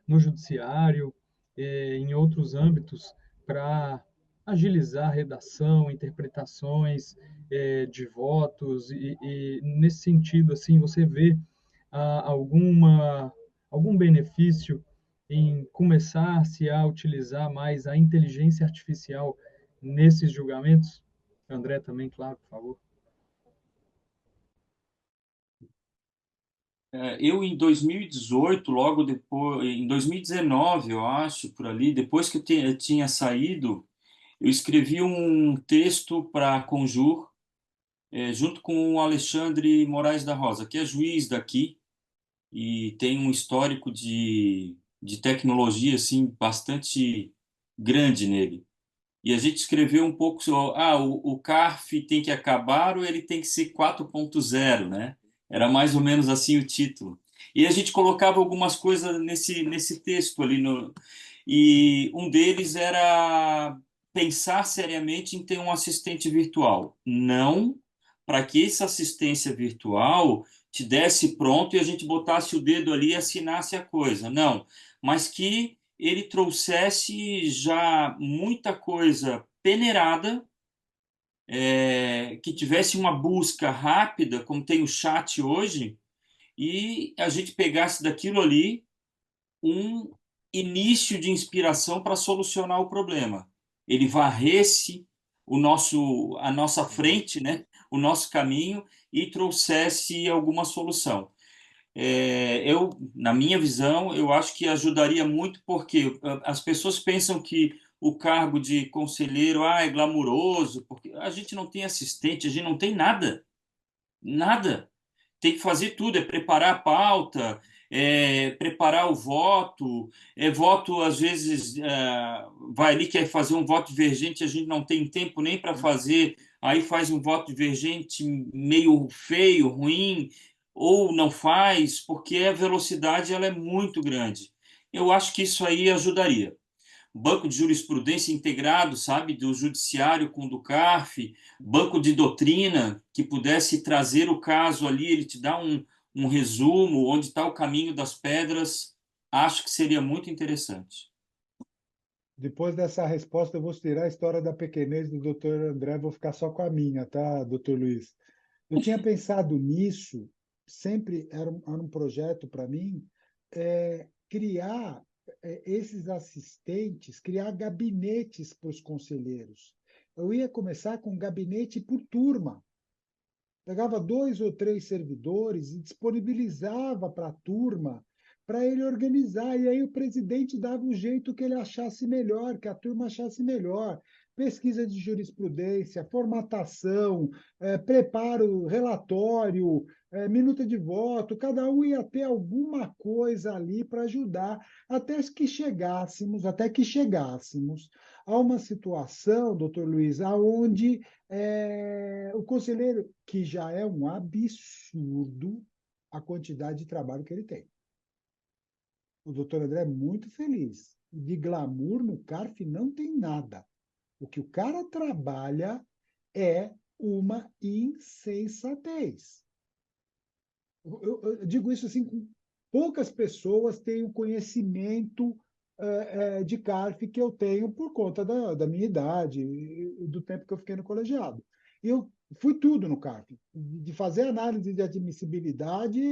no judiciário, em outros âmbitos, para agilizar a redação, interpretações de votos, e nesse sentido, assim, você vê algum benefício em começar-se a utilizar mais a inteligência artificial nesses julgamentos? André também, claro, por favor. Eu, em 2018, logo depois, em 2019, eu acho, por ali, depois que eu tinha saído, eu escrevi um texto para a Conjur, junto com o Alexandre Moraes da Rosa, que é juiz daqui e tem um histórico de tecnologia assim, bastante grande nele. E a gente escreveu um pouco sobre, o CARF tem que acabar ou ele tem que ser 4.0, né? Era mais ou menos assim o título. E a gente colocava algumas coisas nesse texto ali. E um deles era pensar seriamente em ter um assistente virtual. Não para que essa assistência virtual te desse pronto e a gente botasse o dedo ali e assinasse a coisa. Não, mas que ele trouxesse já muita coisa peneirada, que tivesse uma busca rápida, como tem o chat hoje, e a gente pegasse daquilo ali um início de inspiração para solucionar o problema. Ele varresse a nossa frente, né? O nosso caminho e trouxesse alguma solução. Na minha visão, eu acho que ajudaria muito, porque as pessoas pensam que o cargo de conselheiro é glamuroso, porque a gente não tem assistente, a gente não tem nada, nada. Tem que fazer tudo, preparar a pauta, preparar o voto, voto, às vezes, vai ali, quer fazer um voto divergente, a gente não tem tempo nem para fazer, aí faz um voto divergente meio feio, ruim, ou não faz, porque a velocidade ela é muito grande. Eu acho que isso aí ajudaria. Banco de jurisprudência integrado, sabe, do judiciário com o do CARF, banco de doutrina que pudesse trazer o caso ali, ele te dá um resumo, onde está o caminho das pedras, acho que seria muito interessante. Depois dessa resposta, eu vou tirar a história da pequenez do doutor André, vou ficar só com a minha, tá, doutor Luiz? Eu tinha pensado nisso, sempre era um projeto para mim, criar esses assistentes, criar gabinetes para os conselheiros. Eu ia começar com um gabinete por turma. Pegava 2 ou 3 servidores e disponibilizava para a turma, para ele organizar. E aí o presidente dava o jeito que ele achasse melhor, que a turma achasse melhor. Pesquisa de jurisprudência, formatação, preparo, relatório, minuta de voto, cada um ia ter alguma coisa ali para ajudar até que chegássemos a uma situação, doutor Luiz, aonde o conselheiro, que já é um absurdo a quantidade de trabalho que ele tem. O doutor André é muito feliz. De glamour no CARF não tem nada. O que o cara trabalha é uma insensatez. Eu digo isso assim, poucas pessoas têm o conhecimento de CARF que eu tenho por conta da minha idade e do tempo que eu fiquei no colegiado. Eu fui tudo no CARF, de fazer análise de admissibilidade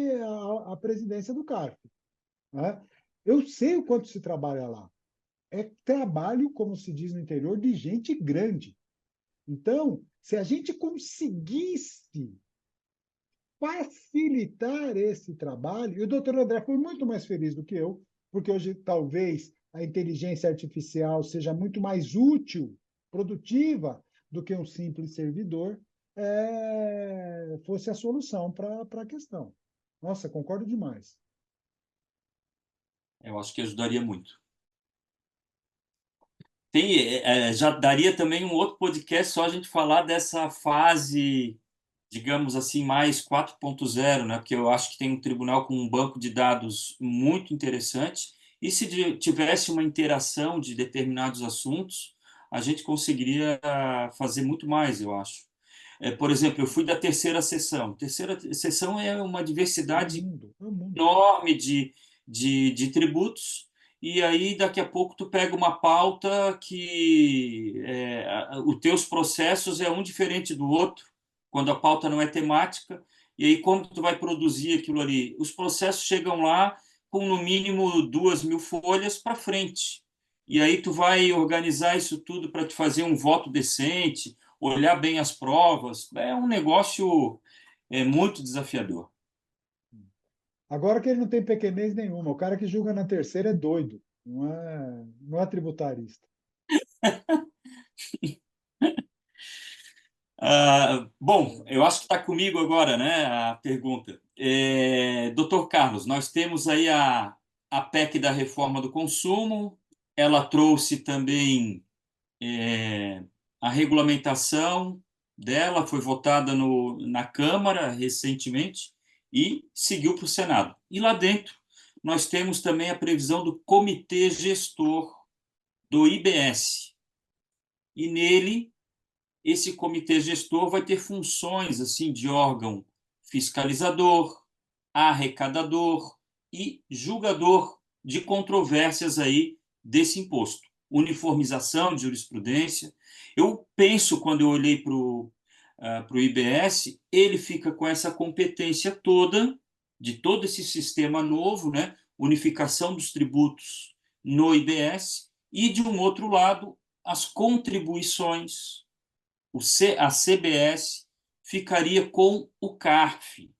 à presidência do CARF. Né? Eu sei o quanto se trabalha lá. É trabalho, como se diz no interior, de gente grande. Então, se a gente conseguisse facilitar esse trabalho, e o doutor André foi muito mais feliz do que eu, porque hoje talvez a inteligência artificial seja muito mais útil, produtiva, do que um simples servidor, fosse a solução para a questão. Nossa, concordo demais. Eu acho que ajudaria muito. Já daria também um outro podcast só a gente falar dessa fase, digamos assim, mais 4.0, né? Porque eu acho que tem um tribunal com um banco de dados muito interessante. E se tivesse uma interação de determinados assuntos, a gente conseguiria fazer muito mais, eu acho. Por exemplo, eu fui da terceira sessão. Terceira sessão é uma diversidade É o mundo. enorme de tributos, e aí daqui a pouco tu pega uma pauta que os teus processos é um diferente do outro, quando a pauta não é temática, e aí como tu vai produzir aquilo ali? Os processos chegam lá com no mínimo 2.000 folhas para frente, e aí tu vai organizar isso tudo para te fazer um voto decente, olhar bem as provas, é um negócio muito desafiador. Agora que ele não tem pequenez nenhuma, o cara que julga na terceira é doido, não é tributarista. Bom, eu acho que está comigo agora, né, a pergunta. Doutor Carlos, nós temos aí a PEC da reforma do consumo, ela trouxe também a regulamentação dela, foi votada na Câmara recentemente e seguiu para o Senado. E lá dentro nós temos também a previsão do comitê gestor do IBS. E nele, esse comitê gestor vai ter funções assim de órgão fiscalizador, arrecadador e julgador de controvérsias aí desse imposto. Uniformização de jurisprudência. Eu penso, quando eu olhei para o IBS, ele fica com essa competência toda, de todo esse sistema novo, né? Unificação dos tributos no IBS, e, de um outro lado, as contribuições, a CBS ficaria com o CARF.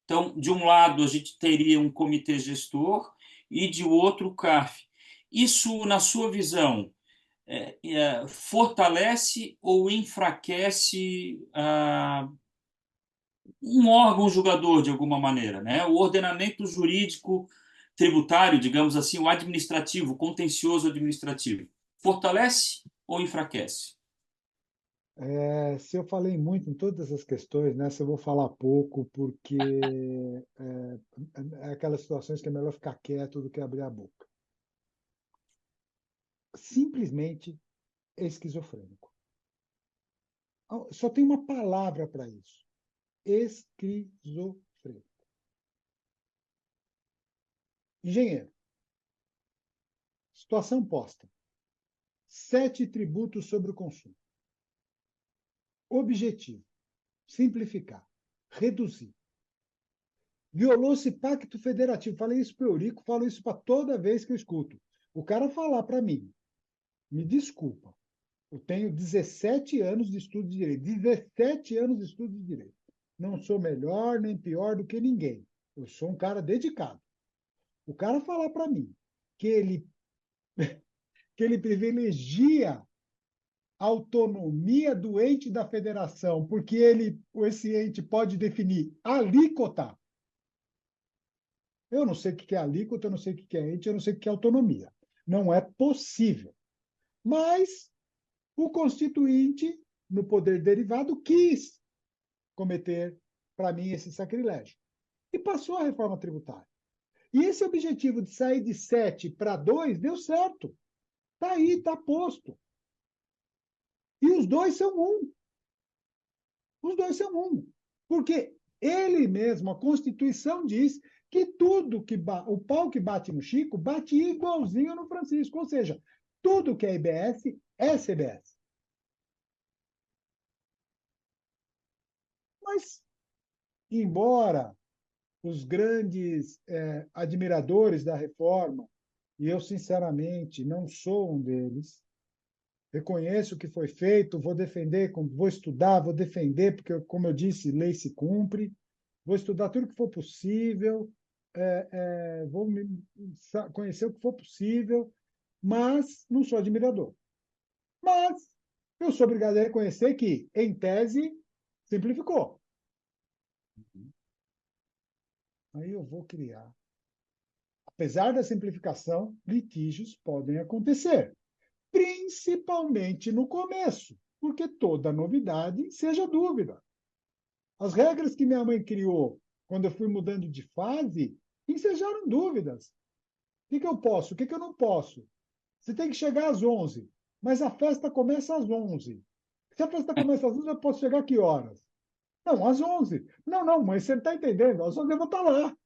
Então, de um lado, a gente teria um comitê gestor e, de outro, o CARF. Isso, na sua visão, fortalece ou enfraquece um órgão julgador, de alguma maneira, né? O ordenamento jurídico tributário, digamos assim, o administrativo, o contencioso administrativo, fortalece ou enfraquece? Se eu falei muito em todas as questões, nessa eu vou falar pouco, porque é aquelas situações que é melhor ficar quieto do que abrir a boca. Simplesmente esquizofrênico. Só tem uma palavra para isso: esquizofrênico. Engenheiro, situação posta: 7 tributos sobre o consumo. Objetivo: simplificar, reduzir. Violou-se pacto federativo. Falei isso para o Eurico, falo isso para toda vez que eu escuto. O cara falar para mim, me desculpa, eu tenho 17 anos de estudo de direito. 17 anos de estudo de direito. Não sou melhor nem pior do que ninguém. Eu sou um cara dedicado. O cara falar para mim que ele privilegia a autonomia do ente da federação, porque esse ente pode definir alíquota. Eu não sei o que é alíquota, eu não sei o que é ente, eu não sei o que é autonomia. Não é possível. Mas o constituinte, no poder derivado, quis cometer, para mim, esse sacrilégio. E passou a reforma tributária. E esse objetivo de sair de 7 para 2 deu certo. Está aí, está posto. E os dois são um. Os dois são um. Porque ele mesmo, a Constituição, diz que tudo o pau que bate no Chico bate igualzinho no Francisco. Ou seja, tudo que é IBS é CBS. Mas, embora os grandes admiradores da reforma, e eu, sinceramente, não sou um deles, reconheço o que foi feito, vou defender, vou estudar, vou defender, porque, como eu disse, lei se cumpre, vou estudar tudo que for possível, vou conhecer o que for possível, mas não sou admirador. Mas eu sou obrigado a reconhecer que, em tese, simplificou. Aí eu vou criar. Apesar da simplificação, litígios podem acontecer, principalmente no começo, porque toda novidade seja dúvida. As regras que minha mãe criou quando eu fui mudando de fase ensejaram dúvidas. O que eu posso? O que eu não posso? Você tem que chegar às 11, mas a festa começa às 11. Se a festa começa às 11, eu posso chegar a que horas? Não, às 11. Não, não, mas você não está entendendo. Às 11 eu vou estar lá.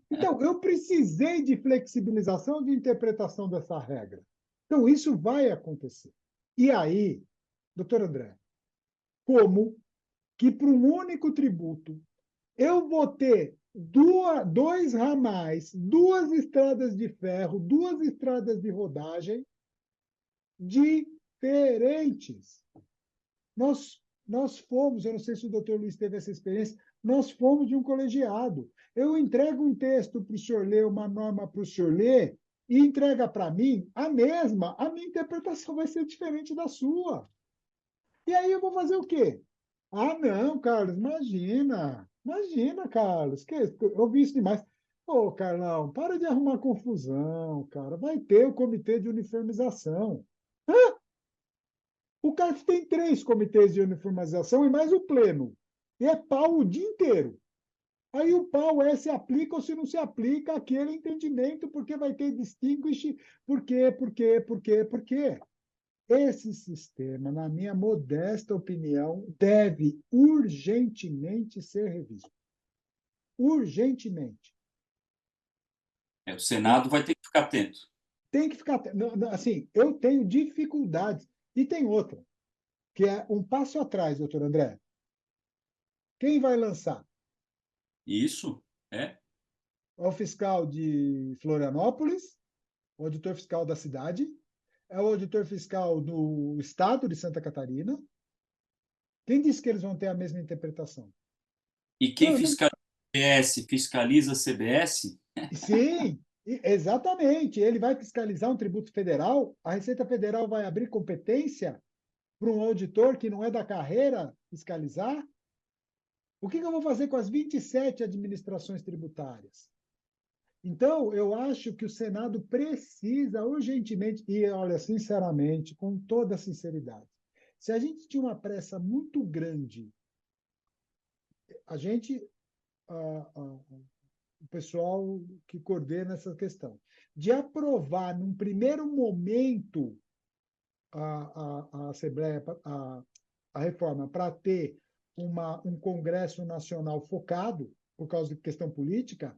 Então, eu precisei de flexibilização de interpretação dessa regra. Então, isso vai acontecer. E aí, doutor André, como que para um único tributo eu vou ter dois ramais, 2 estradas de ferro, 2 estradas de rodagem diferentes? Nós fomos, eu não sei se o doutor Luiz teve essa experiência, nós fomos de um colegiado. Eu entrego um texto para o senhor ler, uma norma para o senhor ler, e entrega para mim a mesma, a minha interpretação vai ser diferente da sua. E aí eu vou fazer o quê? Ah, não, Carlos, imagina. Imagina, Carlos, eu vi isso demais. Ô, Carlão, para de arrumar confusão, cara. Vai ter o comitê de uniformização. O CARF tem 3 comitês de uniformização e mais o pleno. E é pau o dia inteiro. Aí o pau é se aplica ou se não se aplica aquele entendimento, porque vai ter distinguish, por quê. Esse sistema, na minha modesta opinião, deve urgentemente ser revisto. Urgentemente. O Senado vai ter que ficar atento. Tem que ficar. Assim, eu tenho dificuldades. E tem outra, que é um passo atrás, doutor André. Quem vai lançar? Isso é. É o fiscal de Florianópolis, o auditor fiscal da cidade, é o auditor fiscal do estado de Santa Catarina. Quem disse que eles vão ter a mesma interpretação? E quem Não, não. fiscaliza a CBS, fiscaliza a CBS? Sim, exatamente. Ele vai fiscalizar um tributo federal, a Receita Federal vai abrir competência para um auditor que não é da carreira fiscalizar? O que eu vou fazer com as 27 administrações tributárias? Então, eu acho que o Senado precisa urgentemente, e olha, sinceramente, com toda sinceridade, se a gente tinha uma pressa muito grande, a gente, o pessoal que coordena essa questão, de aprovar num primeiro momento a Assembleia, a reforma, para ter um Congresso Nacional focado, por causa de questão política,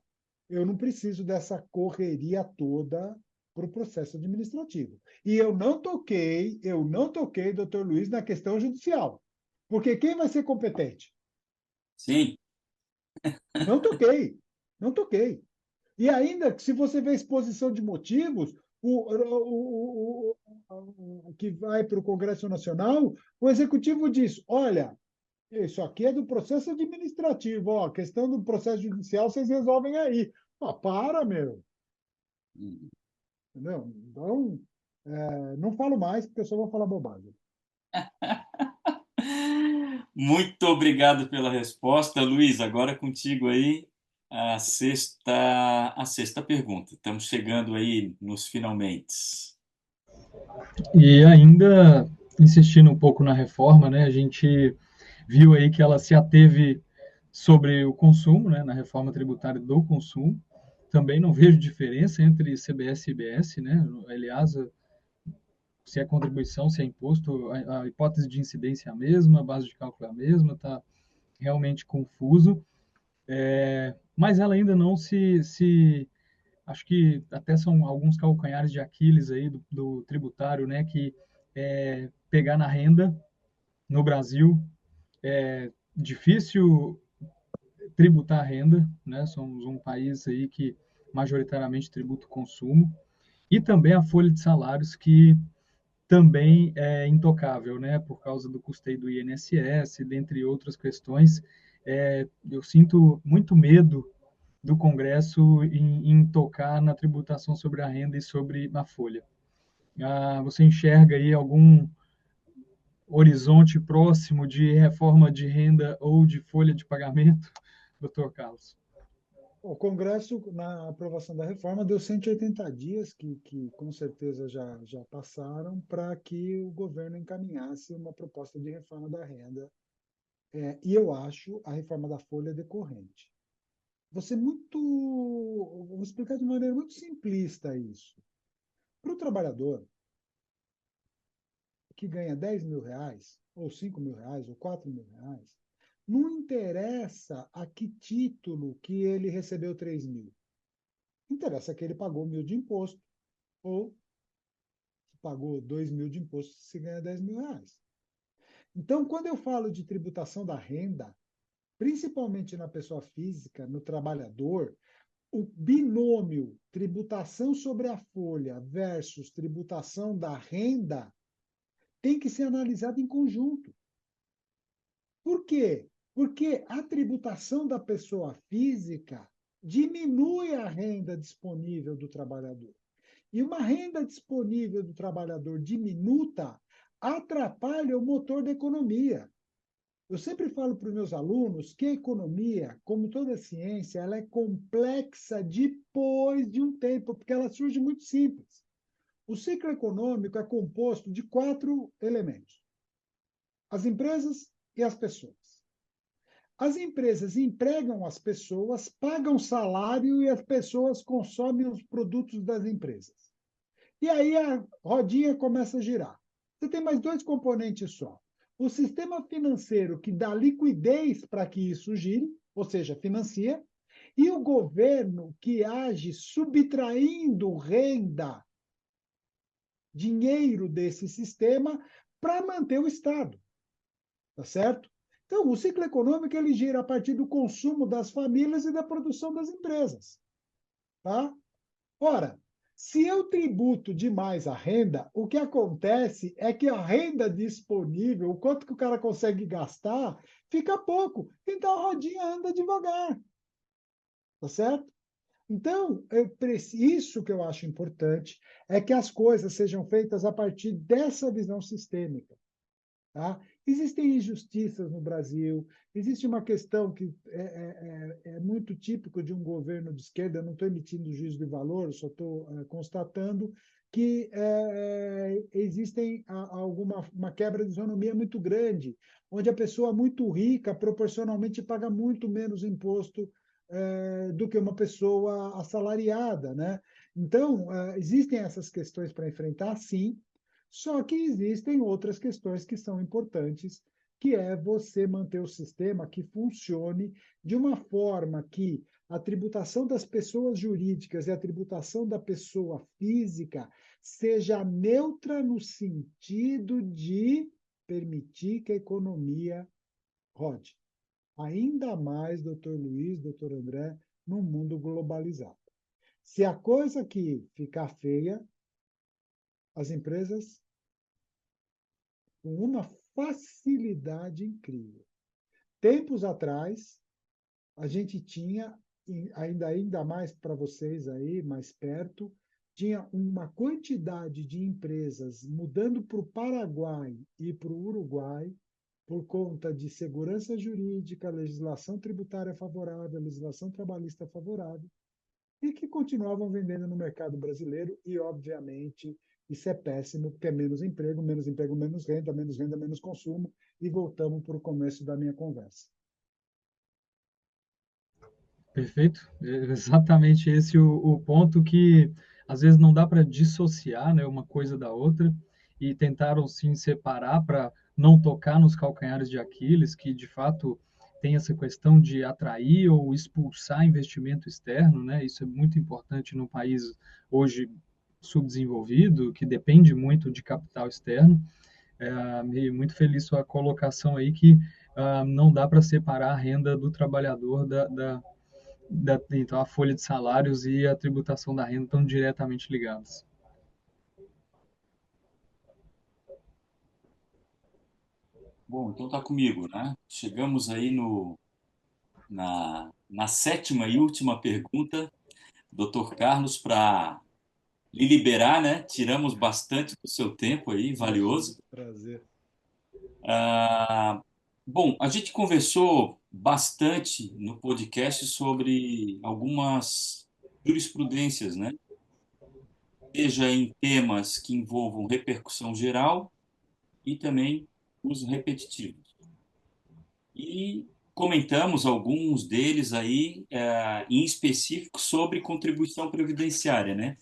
eu não preciso dessa correria toda para o processo administrativo. E eu não toquei, doutor Luiz, na questão judicial. Porque quem vai ser competente? Sim. Não toquei, não toquei. E ainda, se você vê a exposição de motivos, o que vai para o Congresso Nacional, o Executivo diz: olha, isso aqui é do processo administrativo, ó, a questão do processo judicial vocês resolvem aí. Ah, para, meu. Entendeu? Então, não falo mais, porque eu só vou falar bobagem. Muito obrigado pela resposta, Luiz. Agora é contigo aí a sexta pergunta. Estamos chegando aí nos finalmente. E ainda insistindo um pouco na reforma, né, a gente viu aí que ela se ateve sobre o consumo, né, na reforma tributária do consumo. Também não vejo diferença entre CBS e IBS, né? Aliás, se é contribuição, se é imposto, a hipótese de incidência é a mesma, a base de cálculo é a mesma, está realmente confuso. Mas ela ainda não se acho que até são alguns calcanhares de Aquiles aí do tributário, né, que pegar na renda no Brasil é difícil tributar a renda, né? Somos um país aí que majoritariamente tributa o consumo e também a folha de salários que também é intocável, né? Por causa do custeio do INSS, dentre outras questões. Eu sinto muito medo do Congresso em tocar na tributação sobre a renda e sobre a folha. Você enxerga aí algum horizonte próximo de reforma de renda ou de folha de pagamento, doutor Carlos? O Congresso, na aprovação da reforma, deu 180 dias, que com certeza já passaram, para que o governo encaminhasse uma proposta de reforma da renda. E eu acho a reforma da folha decorrente. Vou explicar de maneira muito simplista isso. Para o trabalhador que ganha 10 mil reais, ou 5 mil reais, ou 4 mil reais, não interessa a que título que ele recebeu 3 mil. Interessa que ele pagou 1.000 de imposto, ou pagou 2 mil de imposto se ganha 10 mil reais. Então, quando eu falo de tributação da renda, principalmente na pessoa física, no trabalhador, o binômio tributação sobre a folha versus tributação da renda tem que ser analisado em conjunto. Por quê? Porque a tributação da pessoa física diminui a renda disponível do trabalhador. E uma renda disponível do trabalhador diminuta atrapalha o motor da economia. Eu sempre falo para os meus alunos que a economia, como toda ciência, ela é complexa depois de um tempo, porque ela surge muito simples. O ciclo econômico é composto de 4 elementos: as empresas e as pessoas. As empresas empregam as pessoas, pagam salário e as pessoas consomem os produtos das empresas. E aí a rodinha começa a girar. Você tem mais dois componentes só. O sistema financeiro, que dá liquidez para que isso gire, ou seja, financia, e o governo, que age subtraindo renda, dinheiro desse sistema, para manter o Estado. Tá certo? Então, o ciclo econômico ele gira a partir do consumo das famílias e da produção das empresas. Tá? Ora, se eu tributo demais a renda, o que acontece é que a renda disponível, o quanto que o cara consegue gastar, fica pouco. Então a rodinha anda devagar. Tá certo? Então, isso que eu acho importante é que as coisas sejam feitas a partir dessa visão sistêmica. Tá? Existem injustiças no Brasil, existe uma questão que é muito típico de um governo de esquerda, eu não estou emitindo juízo de valor, só estou constatando que existem uma quebra de isonomia muito grande, onde a pessoa muito rica proporcionalmente paga muito menos imposto do que uma pessoa assalariada, né? Então, existem essas questões para enfrentar, sim, só que existem outras questões que são importantes, que é você manter o sistema que funcione de uma forma que a tributação das pessoas jurídicas e a tributação da pessoa física seja neutra no sentido de permitir que a economia rode. Ainda mais, doutor Luiz, doutor André, num mundo globalizado. Se a coisa aqui ficar feia, as empresas com uma facilidade incrível. Tempos atrás, a gente tinha, ainda mais para vocês aí, mais perto, tinha uma quantidade de empresas mudando para o Paraguai e para o Uruguai por conta de segurança jurídica, legislação tributária favorável, legislação trabalhista favorável, e que continuavam vendendo no mercado brasileiro e, obviamente, isso é péssimo, porque é menos emprego, menos renda, menos consumo, e voltamos para o começo da minha conversa. Perfeito. É exatamente esse o ponto que às vezes não dá para dissociar, né, uma coisa da outra, e tentaram sim separar para não tocar nos calcanhares de Aquiles, que de fato tem essa questão de atrair ou expulsar investimento externo, né? Isso é muito importante num país hoje subdesenvolvido, que depende muito de capital externo. E muito feliz sua colocação aí que não dá para separar a renda do trabalhador então a folha de salários e a tributação da renda estão diretamente ligadas. Bom, então tá comigo, né? Chegamos aí na sétima e última pergunta, doutor Carlos, para lhe liberar, né? Tiramos bastante do seu tempo aí, Imagina, valioso. prazer. Ah, bom, a gente conversou bastante no podcast sobre algumas jurisprudências, né? Seja em temas que envolvam repercussão geral e também uso repetitivo. E comentamos alguns deles aí, em específico, sobre contribuição previdenciária, né?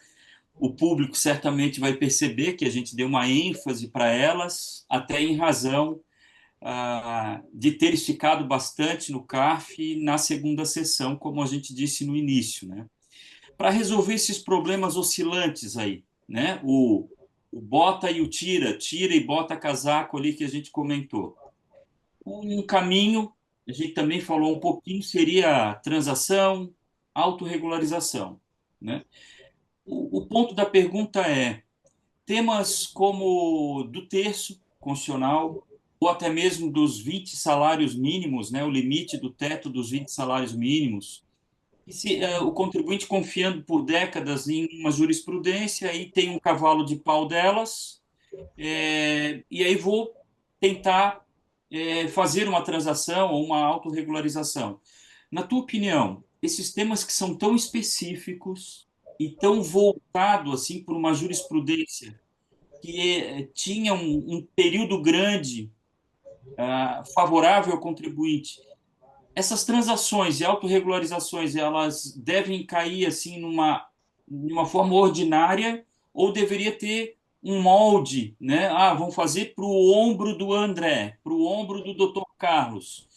O público certamente vai perceber que a gente deu uma ênfase para elas, até em razão de ter esticado bastante no CARF na segunda sessão, como a gente disse no início, né? Para resolver esses problemas oscilantes aí, né? O bota e o tira, tira e bota casaco ali que a gente comentou. Um caminho, a gente também falou um pouquinho, seria a transação, autorregularização, né? O ponto da pergunta é: temas como do terço constitucional, ou até mesmo dos 20 salários mínimos, né, o limite do teto dos 20 salários mínimos, e se, o contribuinte confiando por décadas em uma jurisprudência, aí tem um cavalo de pau delas, e aí vou tentar fazer uma transação ou uma autorregularização. Na tua opinião, esses temas que são tão específicos e tão voltados assim por uma jurisprudência que tinha um período grande favorável ao contribuinte, essas transações e autorregularizações, elas devem cair assim numa forma ordinária ou deveria ter um molde, né? Ah, vão fazer para o ombro do André, para o ombro do Dr. Carlos,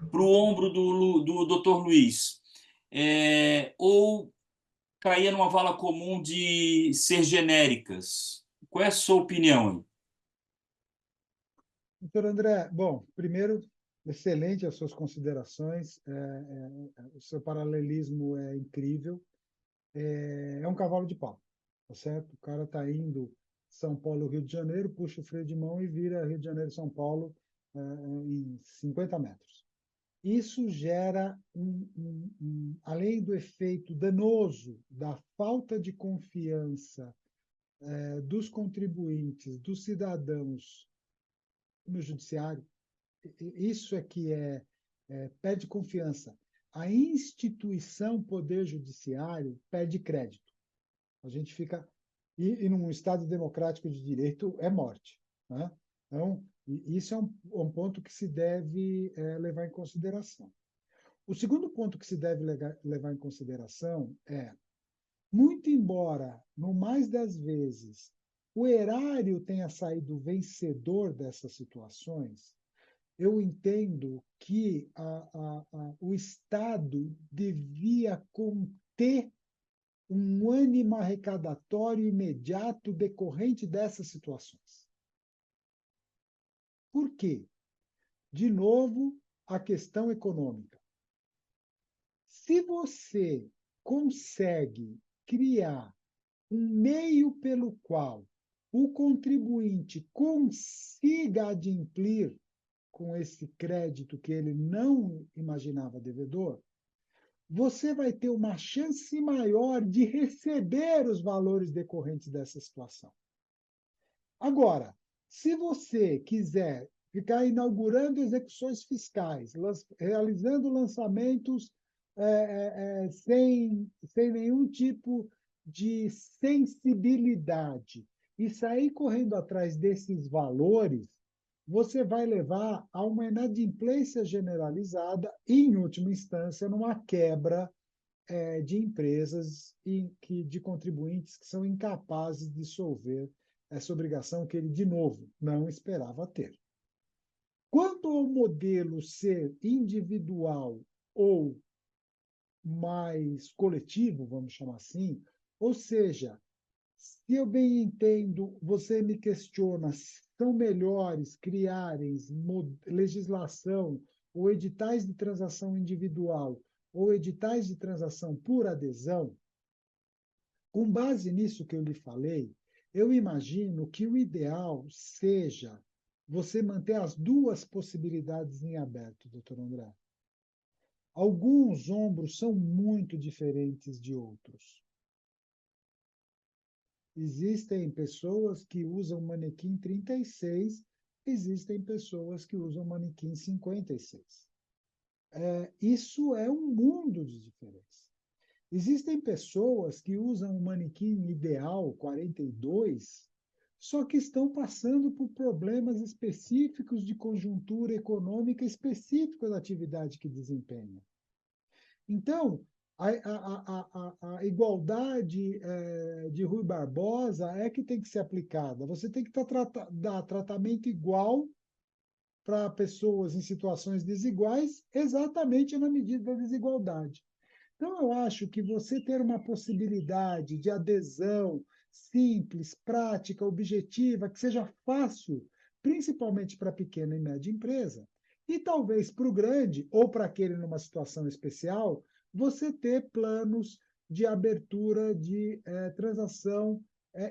para o ombro do Dr. Luiz. Ou caía numa vala comum de ser genéricas. Qual é a sua opinião? Doutor André, bom, primeiro, excelente as suas considerações, o seu paralelismo é incrível, é um cavalo de pau, tá certo? O cara está indo São Paulo, Rio de Janeiro, puxa o freio de mão e vira Rio de Janeiro, São Paulo, em 50 metros. Isso gera, além do efeito danoso da falta de confiança dos contribuintes, dos cidadãos no judiciário, isso é que perde confiança. A instituição Poder Judiciário perde crédito. A gente fica. E num Estado democrático de direito é morte. Né? Então, isso é um ponto que se deve levar em consideração. O segundo ponto que se deve levar em consideração é, muito embora, no mais das vezes, o erário tenha saído vencedor dessas situações, eu entendo que o Estado devia conter um ânimo arrecadatório imediato decorrente dessas situações. Por quê? De novo, a questão econômica. Se você consegue criar um meio pelo qual o contribuinte consiga adimplir com esse crédito que ele não imaginava devedor, você vai ter uma chance maior de receber os valores decorrentes dessa situação. Agora, se você quiser ficar inaugurando execuções fiscais, realizando lançamentos sem nenhum tipo de sensibilidade e sair correndo atrás desses valores, você vai levar a uma inadimplência generalizada e, em última instância, numa quebra de empresas de contribuintes que são incapazes de solver essa obrigação que ele, de novo, não esperava ter. Quanto ao modelo ser individual ou mais coletivo, vamos chamar assim, ou seja, se eu bem entendo, você me questiona, são melhores criarem legislação ou editais de transação individual ou editais de transação por adesão? Com base nisso que eu lhe falei, eu imagino que o ideal seja você manter as duas possibilidades em aberto, doutor André. Alguns ombros são muito diferentes de outros. Existem pessoas que usam manequim 36, existem pessoas que usam manequim 56. Isso é um mundo de diferença. Existem pessoas que usam o manequim ideal 42, só que estão passando por problemas específicos de conjuntura econômica específica da atividade que desempenham. Então, a igualdade de Rui Barbosa é que tem que ser aplicada. Você tem que dar tratamento igual para pessoas em situações desiguais, exatamente na medida da desigualdade. Então, eu acho que você ter uma possibilidade de adesão simples, prática, objetiva, que seja fácil, principalmente para a pequena e média empresa, e talvez para o grande, ou para aquele numa situação especial, você ter planos de abertura de transação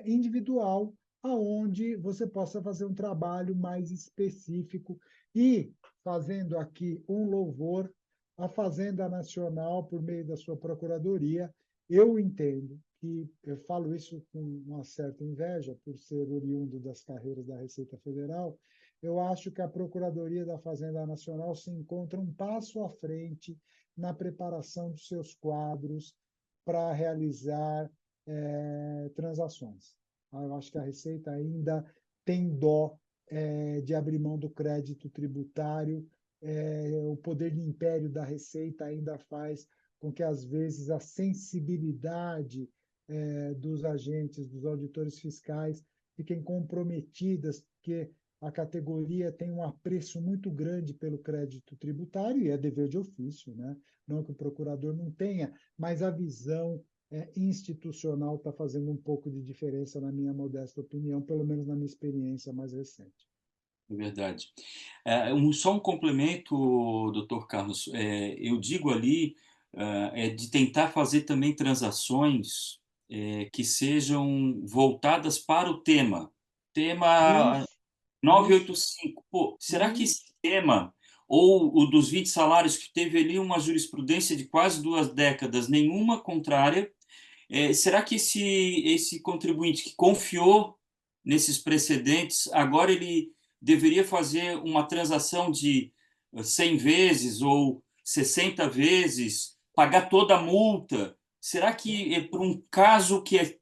individual, aonde você possa fazer um trabalho mais específico e fazendo aqui um louvor a Fazenda Nacional, por meio da sua procuradoria, eu entendo que, eu falo isso com uma certa inveja, por ser oriundo das carreiras da Receita Federal, eu acho que a Procuradoria da Fazenda Nacional se encontra um passo à frente na preparação dos seus quadros para realizar transações. Eu acho que a Receita ainda tem dó de abrir mão do crédito tributário o poder de império da Receita ainda faz com que, às vezes, a sensibilidade dos agentes, dos auditores fiscais, fiquem comprometidas, porque a categoria tem um apreço muito grande pelo crédito tributário, e é dever de ofício, né? Não que o procurador não tenha, mas a visão institucional está fazendo um pouco de diferença, na minha modesta opinião, pelo menos na minha experiência mais recente. É verdade. Só um complemento, doutor Carlos. Eu digo ali de tentar fazer também transações que sejam voltadas para o tema. Tema Isso, isso, 985. Pô, será que isso. esse tema, ou o dos 20 salários, que teve ali uma jurisprudência de quase 2 décadas, nenhuma contrária, será que esse contribuinte que confiou nesses precedentes, agora ele deveria fazer uma transação de 100 vezes ou 60 vezes, pagar toda a multa? Será que, por um caso que é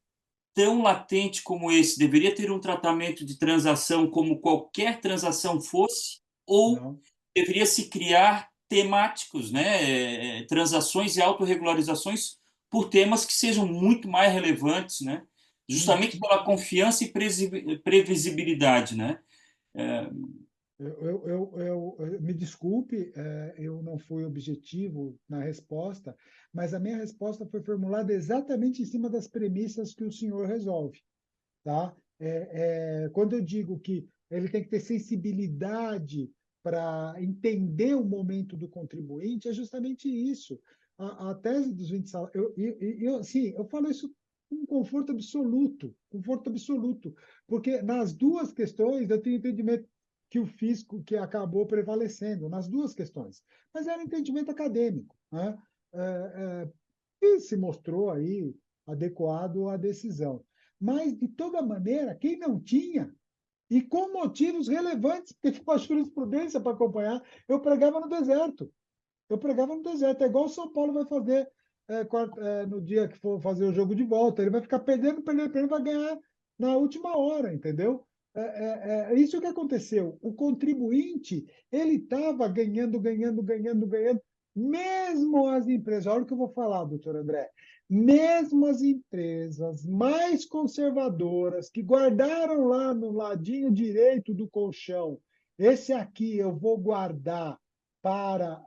tão latente como esse, deveria ter um tratamento de transação como qualquer transação fosse? Ou Não. deveria se criar temáticos, né? Transações e autorregularizações por temas que sejam muito mais relevantes, né? Justamente Uhum. pela confiança e previsibilidade, né? É, Me desculpe, eu não fui objetivo na resposta, mas a minha resposta foi formulada exatamente em cima das premissas que o senhor resolve, tá? Quando eu digo que ele tem que ter sensibilidade para entender o momento do contribuinte, é justamente isso. A tese dos 20 salários, sim, eu falo isso com conforto absoluto, porque nas duas questões eu tenho entendimento que o fisco que acabou prevalecendo, nas duas questões, mas era um entendimento acadêmico, né? E se mostrou aí adequado à decisão. Mas, de toda maneira, quem não tinha, e com motivos relevantes, porque ficou a jurisprudência para acompanhar, eu pregava no deserto. Eu pregava no deserto. É igual o São Paulo vai fazer no dia que for fazer o jogo de volta. Ele vai ficar perdendo, perdendo, perdendo, vai ganhar na última hora, entendeu? É isso que aconteceu. O contribuinte, ele estava ganhando, ganhando, ganhando, ganhando. Mesmo as empresas, olha o que eu vou falar, doutor André, mesmo as empresas mais conservadoras que guardaram lá no ladinho direito do colchão, esse aqui eu vou guardar para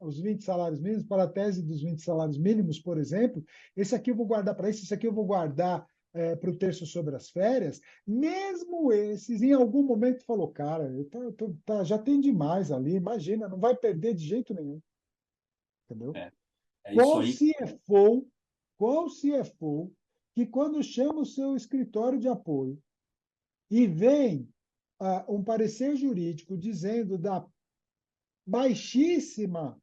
os 20 salários mínimos, para a tese dos 20 salários mínimos, por exemplo, esse aqui eu vou guardar para isso, esse aqui eu vou guardar para o terço sobre as férias, mesmo esses, em algum momento, falou, cara, já tem demais ali, imagina, não vai perder de jeito nenhum, entendeu? é, é isso Qual aí. CFO, qual CFO que quando chama o seu escritório de apoio e vem um parecer jurídico dizendo da baixíssima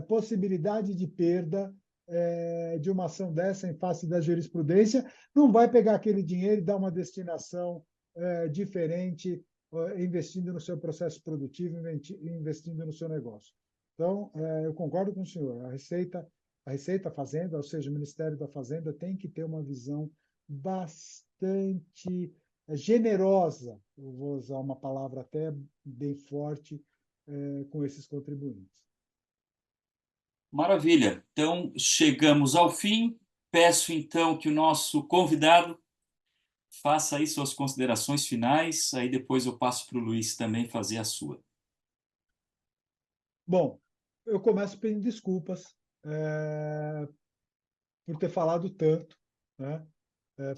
possibilidade de perda de uma ação dessa em face da jurisprudência, não vai pegar aquele dinheiro e dar uma destinação diferente, investindo no seu processo produtivo, investindo no seu negócio. Então, eu concordo com o senhor. A Receita Fazenda, ou seja, o Ministério da Fazenda, tem que ter uma visão bastante generosa, eu vou usar uma palavra até bem forte, com esses contribuintes. Maravilha. Então, chegamos ao fim. Peço então que o nosso convidado faça aí suas considerações finais, aí depois eu passo para o Luiz também fazer a sua. Bom, eu começo pedindo desculpas por ter falado tanto, né?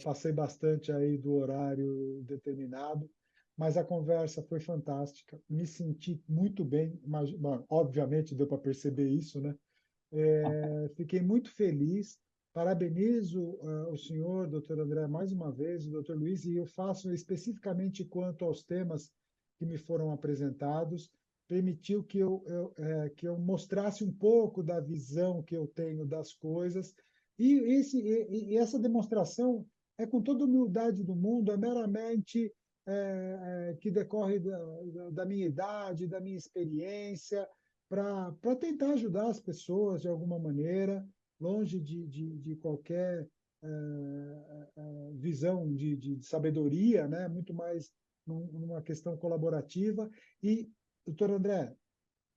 Passei bastante aí do horário determinado, mas a conversa foi fantástica. Me senti muito bem, mas, bom, obviamente deu para perceber isso, né? Fiquei muito feliz. Parabenizo o senhor, doutor André, mais uma vez, o doutor Luiz, e eu faço especificamente quanto aos temas que me foram apresentados, permitiu que eu mostrasse um pouco da visão que eu tenho das coisas, e essa demonstração é com toda a humildade do mundo, é meramente que decorre da minha idade, da minha experiência, para tentar ajudar as pessoas de alguma maneira, longe de qualquer visão de sabedoria, né? Muito mais numa questão colaborativa. E, doutor André,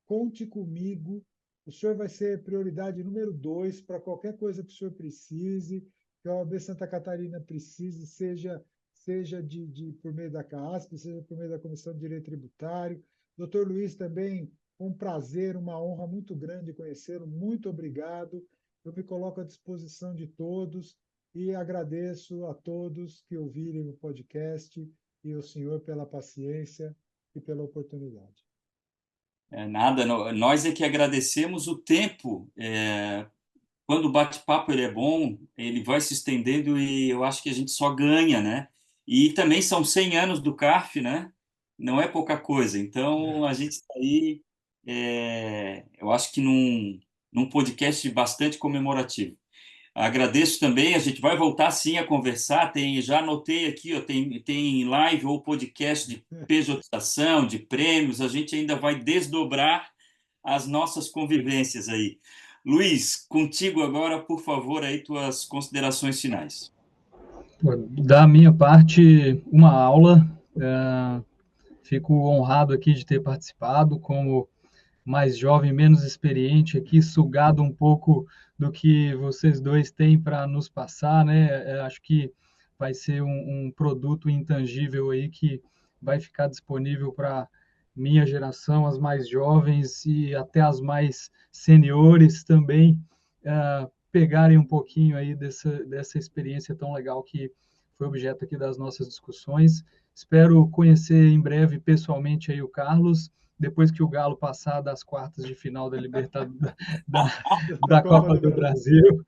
conte comigo. O senhor vai ser prioridade número 2 para qualquer coisa que o senhor precise, que a OAB Santa Catarina precise, seja por meio da CASP, seja por meio da Comissão de Direito Tributário. Doutor Luiz, também um prazer, uma honra muito grande conhecê-lo. Muito obrigado. Eu me coloco à disposição de todos e agradeço a todos que ouvirem o podcast e ao senhor pela paciência e pela oportunidade. Nada, nós é que agradecemos o tempo. Quando o bate-papo ele é bom, ele vai se estendendo e eu acho que a gente só ganha, né? E também são 100 anos do CARF, né? Não é pouca coisa. Então, a gente está aí, eu acho que num podcast bastante comemorativo. Agradeço também, a gente vai voltar sim a conversar, já anotei aqui, ó, tem live ou podcast de pejotização, de prêmios, a gente ainda vai desdobrar as nossas convivências aí. Luiz, contigo agora, por favor, aí tuas considerações finais. Da minha parte, uma aula. Fico honrado aqui de ter participado como mais jovem, menos experiente aqui, sugado um pouco do que vocês dois têm para nos passar, né? Acho que vai ser um produto intangível aí que vai ficar disponível para minha geração, as mais jovens e até as mais seniores também pegarem um pouquinho aí dessa experiência tão legal que foi objeto aqui das nossas discussões. Espero conhecer em breve pessoalmente aí o Carlos, depois que o Galo passar das quartas de final da Libertadores, da Copa do Brasil.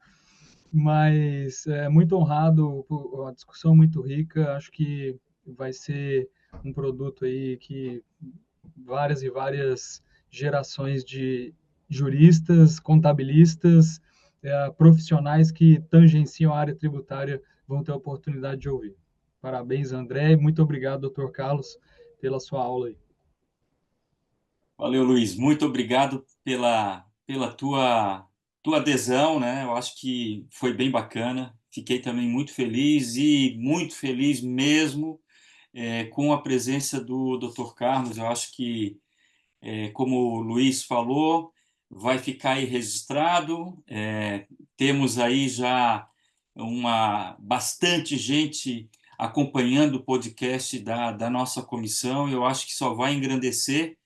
Mas muito honrado, a discussão muito rica, acho que vai ser um produto aí que várias e várias gerações de juristas, contabilistas, profissionais que tangenciam a área tributária vão ter a oportunidade de ouvir. Parabéns, André, e muito obrigado, doutor Carlos, pela sua aula aí. Valeu, Luiz. Muito obrigado pela tua adesão, né? Eu acho que foi bem bacana. Fiquei também muito feliz e muito feliz mesmo com a presença do Dr. Carlos. Eu acho que, como o Luiz falou, vai ficar aí registrado. Temos aí já bastante gente acompanhando o podcast da nossa comissão. Eu acho que só vai engrandecer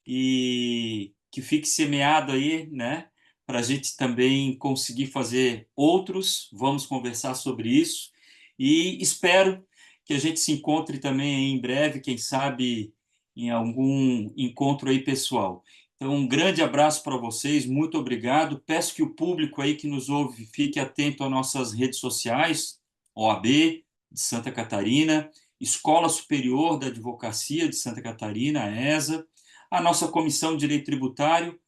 e que fique semeado aí, né, para a gente também conseguir fazer outros. Vamos conversar sobre isso e espero que a gente se encontre também em breve, quem sabe em algum encontro aí pessoal. Então, um grande abraço para vocês, muito obrigado. Peço que o público aí que nos ouve fique atento às nossas redes sociais, OAB de Santa Catarina, Escola Superior da Advocacia de Santa Catarina, a ESA, a nossa Comissão de Direito Tributário,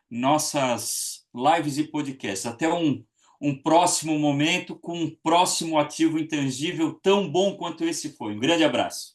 nossas lives e podcasts. Até um próximo momento com um próximo ativo intangível tão bom quanto esse foi. Um grande abraço.